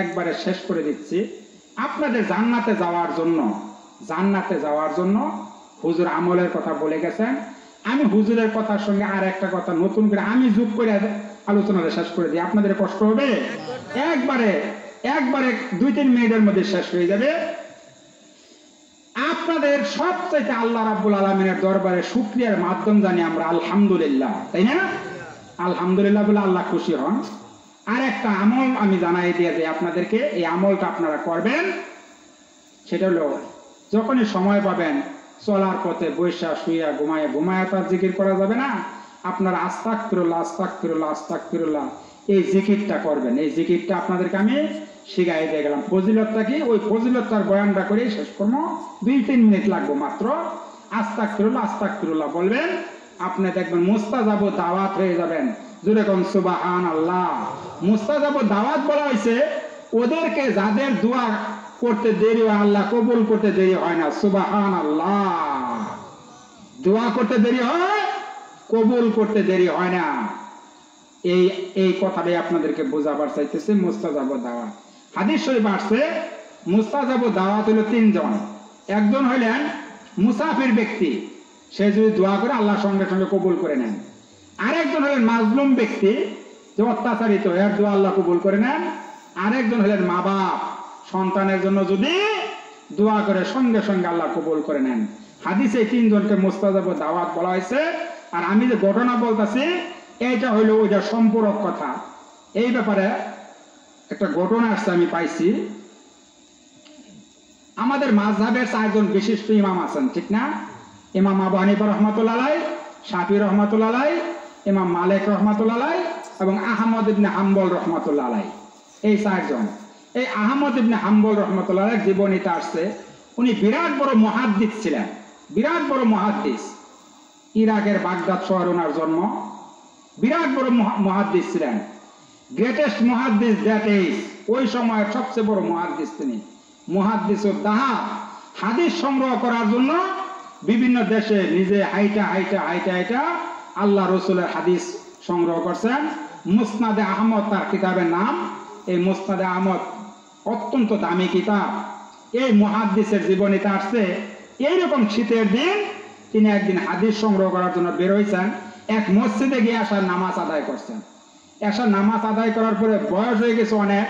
একবারে শেষ করে দিচ্ছি। আপনাদের জান্নাতে যাওয়ার জন্য হুজুর আমলের কথা বলে গেছেন। আমি হুজুরের কথার সঙ্গে আর একটা কথা নতুন করে আমি যোগ করে আলোচনাটা শেষ করে দিই, আপনাদের কষ্ট হবে? একবারে 2-3 মিনিটের মধ্যে শেষ হয়ে যাবে। আপনাদের সবচাইতে আল্লাহ রাব্বুল আলামিনের দরবারে শুকরিয়ার মাধ্যম জানি আমরা আলহামদুলিল্লাহ, তাই না? আলহামদুলিল্লাহ বলে আল্লাহ খুশি হন। আর একটা আমল আমি জানাই দিয়ে যাই আপনাদেরকে, এই আমলটা আপনারা করবেন। সেটা হলো যখনই সময় পাবেন, চলার পথে বৈশা শুইয়া ঘুমায়া তার জিকির করা যাবে না, আপনারা আস্তাগফিরুল্লাহ আস্তাগফিরুল্লাহ আস্তাগফিরুল্লাহ এই জিকিরটা করবেন। এই জিকিরটা আপনাদেরকে আমি শিখাই দিয়ে গেলাম। ফজিলতটা কি, ওই ফজিলতটার বয়ানটা করে শেষ করবো, 2-3 মিনিট লাগবে মাত্র। আস্তাগফিরুল্লাহ আস্তাগফিরুল্লাহ বলবেন, আপনি দেখবেন মুস্তাজাব দাওয়াত হয়ে যাবেন। জোরে কোন সুবহানাল্লাহ। মুস্তাজাব দাওয়াত বলা হয়েছে ওদেরকে যাদের দোয়া করতে দেরি হয় আল্লাহ কবুল করতে দেরি হয় না। সুবহানাল্লাহ। দোয়া করতে দেরি হয়, কবুল করতে দেরি হয় না। এই কথাটাই আপনাদেরকে বোঝাবার চাইতেছে। মুস্তাজাব দাওয়াত, হাদিস শরীফ আসছে মুস্তাজাব দাওয়াত হলো 3 জন। একজন হলেন মুসাফির ব্যক্তি, সে যদি দোয়া করে আল্লাহ সঙ্গে সঙ্গে কবুল করে নেন। আরেকজন হলেন মাজলুম ব্যক্তি, যে অত্যাচারিত, এর দোয়া আল্লাহ কবুল করে নেন। আরেকজন হলেন মা বাপ, সন্তানের জন্য যদি দোয়া করে সঙ্গে সঙ্গে আল্লাহ কবুল করে নেন। হাদিসে 3 জনকে মুস্তাজাব দাওয়াত বলা হয়েছে। আর আমি যে ঘটনা বলতেছি এইটা হইলো ওইটা সম্পূরক কথা। এই ব্যাপারে একটা ঘটনা আসছে, আমি পাইছি। আমাদের মাযহাবের 4 জন বিশিষ্ট ইমাম আছেন, ঠিক না? ইমাম আবু হানিফা রহমাতুল্লাহ আলাইহি, শাফি রহমাতুল্লাহ আলাইহি, ইমাম মালিক রহমাতুল্লাহ আলাইহি এবং আহমদ ইবনে হাম্বল রহমাতুল্লাহ আলাইহি। এই 4 জন। এই আহমদ ইবনে হাম্বল রহমাতুল্লাহ আলাইহির জীবনীতে আসছে, উনি বিরাট বড় মুহাদ্দিস ছিলেন, বিরাট বড় মুহাদ্দিস। ইরাকের বাগদাদ শহরে ওনার জন্ম। বিরাট বড় মুহাদ্দিস ছিলেন, গ্রেটেস্ট মুহাদ্দিস দ্যাট ইজ, ওই সময়ের সবচেয়ে বড় মুহাদ্দিস তিনি। মুহাদ্দিসুদ দাহাব, হাদিস সংগ্রহ করার জন্য বিভিন্ন দেশে নিজে হাইটা আল্লাহ রসুলের হাদিস সংগ্রহ করছেন। মুসনাদে আহমদ তার কিতাবের নাম। এই মুসনাদে আহমদ অত্যন্ত দামি কিতাব। এই মুহাদ্দিসের জীবনীতে আসছে, এইরকম শীতের দিন তিনি একদিন হাদিস সংগ্রহ করার জন্য বের হয়েছেন। এক মসজিদে গিয়ে আসার নামাজ আদায় করছেন। আসার নামাজ আদায় করার পরে বয়স হয়ে গেছে অনেক।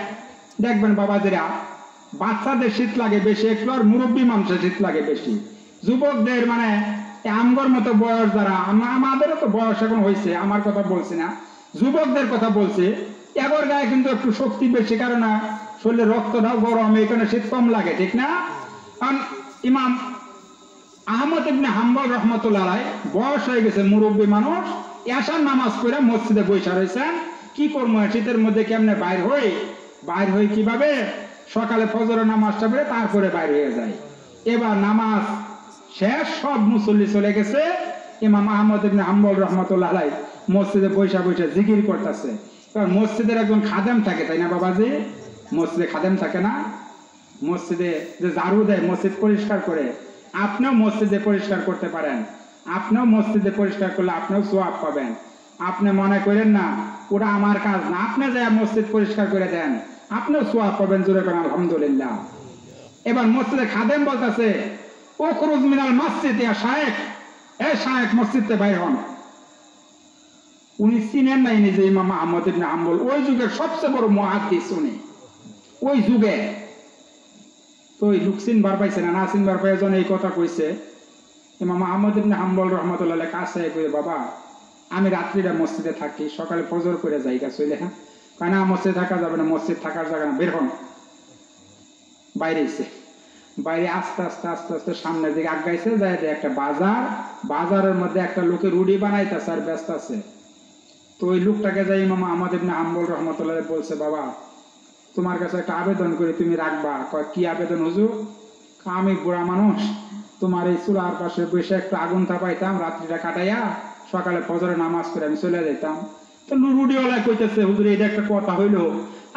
দেখবেন বাবাজিরা, বাচ্চাদের শীত লাগে বেশি একটু, আর মুরব্বী মানুষের শীত লাগে বেশি। যুবকদের মানে আমগর মতো বয়স যারা, আমাদেরও তো বয়স এখন হয়েছে, আমার কথা বলছি না, যুবকদের কথা বলছি। এগর গায়ে কিন্তু একটু শক্তি বেশি, কারণ শরীরে রক্তটাও গরম, এখানে শীত কম লাগে, ঠিক না? কারণ ইমাম আহমদ ইবনে হাম্বল রহমাতুল্লাহ আলাইহি বয়স হয়ে গেছে, মুরব্বী মানুষ। এশার নামাজ পড়ে মসজিদে বসে রয়েছেন। কি করবো শীতের মধ্যে, কেমনে বাইর হই কিভাবে? সকালে ফজরের নামাজটা পড়ে তারপরে বাইর হয়ে যায়। এবার নামাজ শেষ, সব মুসল্লি চলে গেছে। ইমাম আহমদ ইবনে হাম্বল রহমাতুল্লাহ আলাইহি মসজিদে বসে জিকির করতেছে। কারণ মসজিদের একজন খাদেম থাকে, তাই না বাবাজি? মসজিদে খাদেম থাকে না? মসজিদে যে ঝাড়ু দেয়, মসজিদ পরিষ্কার করে, আপনিও মসজিদে পরিষ্কার করতে পারেন। আপনিও মসজিদে পরিষ্কার করলে আপনিও সওয়াব পাবেন। আপনি মনে করেন না ওটা আমার কাজ না, আপনি যে মসজিদ পরিষ্কার করে দেন, আপনিও সোয়াব পাবেন, জোরে করেন আলহামদুলিল্লাহ। এবার মসজিদে খাদেম বলতেছে, ও খরুজ মিনাল মসজিদ ইয়া শায়েখ, এ শায়েখ মসজিদে বাইর হন। উনি চিনেন নাই নিজে ইমাম আহমদ ইবনে হাম্বল, ওই যুগের সবচেয়ে বড় মুহাদ্দিস উনি, ওই যুগে। তো ওই লোক চিনবার পাইছে না, না চিনবার পাই এই কথা কইছে। ইমাম আহমদ ইবনে হাম্বল রহমতুল্লাহ কাছে কইছে, বাবা আমি রাত্রিটা মসজিদে থাকি, সকালে ফজর করে যাইগা চলে। হ্যাঁ কয় না, মসজিদে থাকা যাবে না, মসজিদ থাকার জায়গা না, বের হন। বাইরে এসে বাইরে আস্তে আস্তে আস্তে আস্তে সামনের দিকে আগাইছে, যায় একটা বাজার, বাজারের মধ্যে একটা লোকে রুটি বানাইতেছে আর ব্যস্ত আছে। তো ওই লোকটাকে যাই ইমাম আহমদ ইবনে হাম্বল রহমতুল্লাহ বলছে, বাবা তোমার কাছে একটা আবেদন করে তুমি রাখবা। কয় কি আবেদন হুজুর? আমি বুড়া মানুষ, তোমার এই চুলার পাশে বসে একটু আগুন তাপাইতাম, রাত্রিটা কাটাইয়া সকালে ফজরে নামাজ করে আমি চলে যেতাম। তো রুডিওয়ালা কইতেছে, হুজুর এটা একটা কথা হইলো,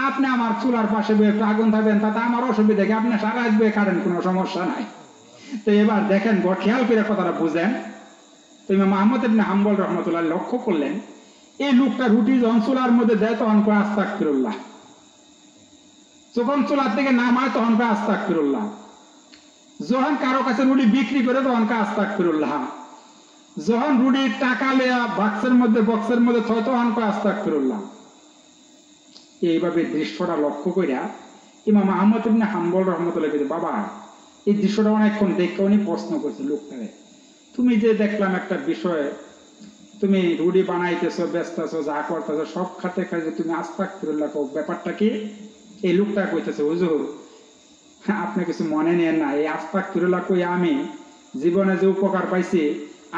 আপনি আমার চুলার পাশে একটু আগুন থাকবেন, তাতে আমার অসুবিধা কি, আপনি সারা আসবে কাটেন, কোনো সমস্যা নাই। তো এবার দেখেন, খেয়াল করে কথাটা বুঝেন। তো ইমাম আহমদ ইবনে হাম্বল রহমতুল্লাহ লক্ষ্য করলেন, এই লোকটা রুটি যখন চুলার মধ্যে দেয় তখন করে আস্তাগফিরুল্লাহ, যখন চুলার থেকে নামায় তখন করে আস্তাগফিরুল্লাহ, যখন কারো কাছে রুটি বিক্রি করে তখন করে আস্তাগফিরুল্লাহ, যখন রুটির টাকা লেয়া বক্সের মধ্যে থয় তখন করে আস্তাগফিরুল্লাহ। এইভাবে দৃশ্যটা লক্ষ্য করিয়া ইমাম আহমদ ইবনে হাম্বল রহমতুল্লাহ বলছে, বাবা এই দৃশ্যটা অনেকক্ষণ দেখে উনি প্রশ্ন করছে লোকটাকে, তুমি যে দেখলাম একটা বিষয়ে তুমি রুটি বানাইতেছো, ব্যস্ত আছো, যা করতেছো সব খাতে খাতে তুমি আস্তাগফিরুল্লাহ কও, ব্যাপারটা কি? এই লোকটা কইতেছে, হুজুর আপনি কিছু মনে নেন না, এই আস্তাগফিরুল্লাহ কই আমি জীবনে যে উপকার পাইছি,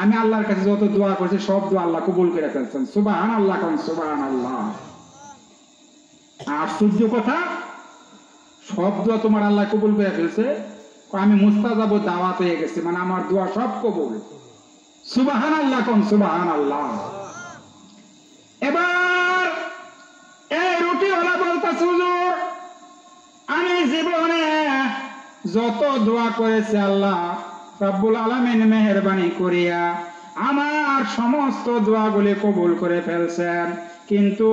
আমি আল্লাহর কাছে যত দোয়া করছি সব দোয়া আল্লাহ কবুল করে ফেলছেন। সুবহানাল্লাহ, কোন সুবহানাল্লাহ। আশ্চর্য কথা, সব দোয়া তোমার আল্লাহ কবুল করে ফেলছে। আমি মুস্তাজাব দাওয়াত হয়ে গেছি, মানে আমার দোয়া সব কবুল। সুবহানাল্লাহ, কোন সুবহানাল্লাহ। এবার এই রুটিওয়ালা বলতেছে, হুজুর আমি জীবনে যত দোয়া করেছি আল্লাহ রাব্বুল আলামিন মেহেরবানি করিয়া আমার সমস্ত দোয়াগুলি কবুল করে ফেলছেন, কিন্তু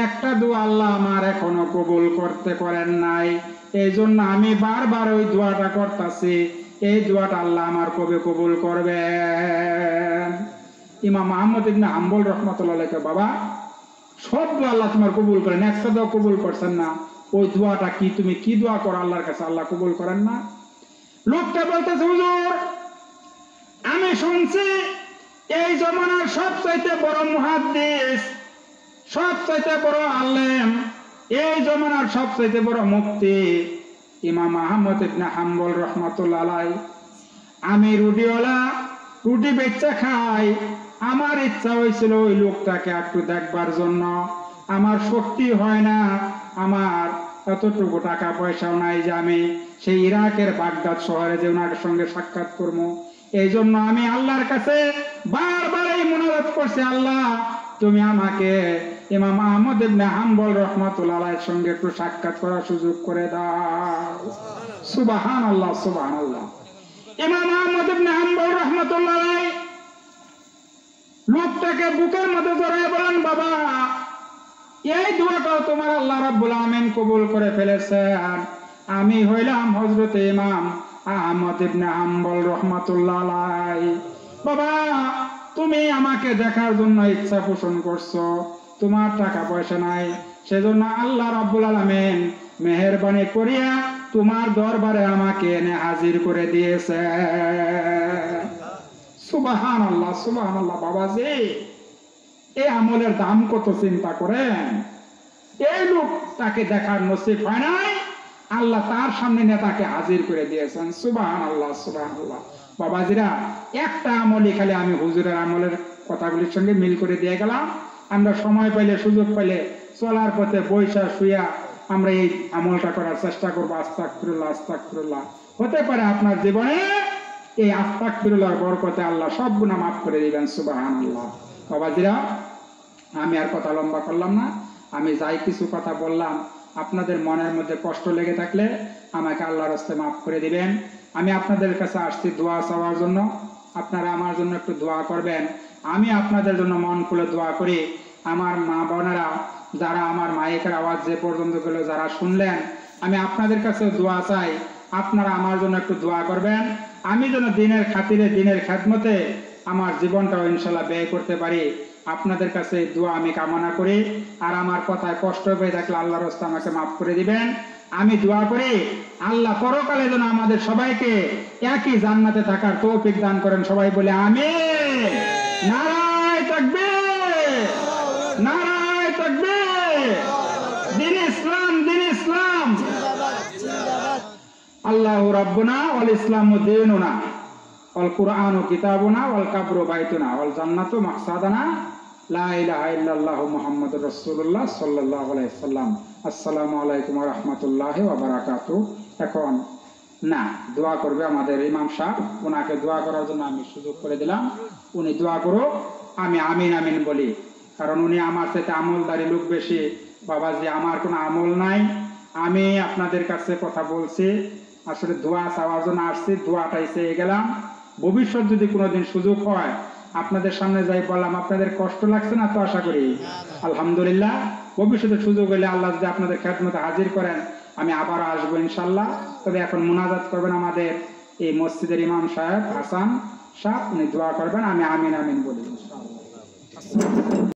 একটা দোয়া আল্লাহ আমার এখনো কবুল করতে পারেন নাই। এই জন্য আমি বারবার ওই দোয়াটা করতেছি, এই দোয়াটা আল্লাহ আমার কবে কবুল করবেন? ইমাম আহমদ ইবনে হাম্বল রহমতুল্লাহ, বাবা সব দোয়া আল্লাহ তোমার কবুল করেন, একটা দোয়া কবুল করছেন না, ওই দোয়াটা কি? তুমি কি দোয়া করো আল্লাহর কাছে আল্লাহ কবুল করেন না? লোকটা বলতেছে, হুজুর আমি শুনছি এই জমানার সবচাইতে বড় মুহাদ্দিস, সবচাইতে বড় আলেম, এই জমানার সবচাইতে বড় মুফতি ইমাম আহমদ ইবনে হাম্বল রহমাতুল্লাহ আলাইহি। আমি রুটিওয়ালা, রুটি বেচা খাই, আমার ইচ্ছা হয়েছিল ওই লোকটাকে একটু দেখবার জন্য, আমার শক্তি হয় না, আমার এতটুকু টাকা পয়সাও নাই যে আমি সেই ইরাকের বাগদাদ শহরে যে ওনার সঙ্গে সাক্ষাৎ করবো। এই জন্য আমি আল্লাহর কাছে বারবার এই মুনাজাত করছি, আল্লাহ তুমি আমাকে ইমাম আহমদ ইবনে হাম্বল রহমাতুল্লাহ আলাইহির সঙ্গে একটু সাক্ষাৎ করার সুযোগ করে দাও। সুবহানাল্লাহ, সুবহানাল্লাহ। ইমাম আহমদ ইবনে হাম্বল রহমাতুল্লাহ আলাইহি লোকটাকে বুকের মধ্যে জড়িয়ে বলেন, বাবা এই দোয়াটাও তোমার আল্লাহ রাব্বুল আমিন কবুল করে ফেলেছেন। আমি হইলাম হযরত ইমাম আহমদ ইবনে হাম্বল রহমাতুল্লাহ আলাইহি। বাবা তুমি আমাকে দেখার জন্য ইচ্ছা পোষণ করছো, তোমার টাকা পয়সা নাই, সেজন্য আল্লাহ রাব্বুল আলামিন মেহেরবানি করিয়া তোমার দরবারে আমাকে এনে হাজির করে দিয়েছে। সুবহানাল্লাহ, সুবহানাল্লাহ। বাবাজি এই আমলের দাম কত চিন্তা করেন। এই লোক তাকে দেখার নসিব হয় নাই, আল্লাহ তার সামনে নেতাকে হাজির করে দিয়েছেন। সুবহানাল্লাহ, সুবহানাল্লাহ। বাবাজিরা একটা আমলই খালি আমি হুজুরের আমলের কথাগুলির সঙ্গে মিল করে দিয়ে গেলাম। আমরা সময় পাইলে সুযোগ পাইলে চলার পথে বৈশা শুয়া আমরা এই আমলটা করার চেষ্টা করবো। আস্তাগফিরুল্লাহ, আস্তাগফিরুল্লাহ। হতে পারে আপনার জীবনে এই আস্তাগফিরুল্লাহর বরকতে আল্লাহ সব গুনাহ মাফ করে দিবেন। সুবহানাল্লাহ। বাবাজিরা আমি আর কথা লম্বা করলাম না, আমি যাই কিছু কথা বললাম আপনাদের মনের মধ্যে কষ্ট লেগে থাকলে আমাকে আল্লাহর রাস্তায় মাফ করে দিবেন। আমি আপনাদের কাছে আসছি দোয়া চাওয়ার জন্য, আপনারা আমার জন্য একটু দোয়া করবেন। আমি আপনাদের জন্য মন খুলে দোয়া করি। আমার মা বোনেরা যারা আমার মাইকের আওয়াজ যে পর্যন্ত গেল যারা শুনলেন, আমি আপনাদের কাছে দোয়া চাই, আপনারা আমার জন্য একটু দোয়া করবেন, আমি যেন দিনের খাতিরে দিনের খেদমতে আমার জীবনটাও ইনশাল্লাহ ব্যয় করতে পারি। আপনাদের কাছে দোয়া আমি কামনা করি। আর আমার কথায় কষ্ট পেয়ে থাকলে আল্লাহর রাস্তায় আমাকে মাফ করে দিবেন। আমি দোয়া করি আল্লাহ পরকালে যেন আমাদের সবাইকে একই জান্নাতে থাকার তৌফিক দান করেন। সবাই বলে আমিন। নারায়ে তাকবীর, নারায়ে তাকবীর। দিন ইসলাম, দিন ইসলাম। আল্লাহু রাব্বুনা ওয়াল ইসলামু দীনুনা ওয়াল কুরআনু কিতাবুনা ওয়াল কাবরু বাইতুনা ওয়াল জান্নাতু মাকসাদানা লা ইলাহা ইল্লাল্লাহু মুহাম্মাদুর রাসূলুল্লাহ সাল্লাল্লাহু আলাইহি ওয়াসাল্লাম। আসসালামু আলাইকুম ওয়া রাহমাতুল্লাহি ওয়া বারাকাতুহু। এখন না দোয়া করবে আমাদের ইমাম সাহেব, ওনাকে দোয়া করার জন্য আমি সুযোগ করে দিলাম। উনি দোয়া করো, আমি আমিন আমিন বলি, কারণ উনি আমার সাথে আমলদারি লোক বেশি। বাবাজি আমার কোনো আমল নাই, আমি আপনাদের কাছে কথা বলছি, আসলে দোয়া চাওয়ার জন্য আসছি, দোয়াটাই চেয়ে গেলাম। ভবিষ্যৎ যদি কোনোদিন সুযোগ হয় আপনাদের সামনে যাই বললাম, আপনাদের কষ্ট লাগছে না তো? আশা করি আলহামদুলিল্লাহ। ভবিষ্যতে সুযোগ হলে আল্লাহ যদি আপনাদের খেদমতে হাজির করেন আমি আবার আসবো ইনশাল্লাহ। তবে এখন মুনাজাত করবেন আমাদের এই মসজিদের ইমাম সাহেব হাসান সাহেব, উনি দোয়া করবেন, আমি আমিন আমিন বলি ইনশাআল্লাহ।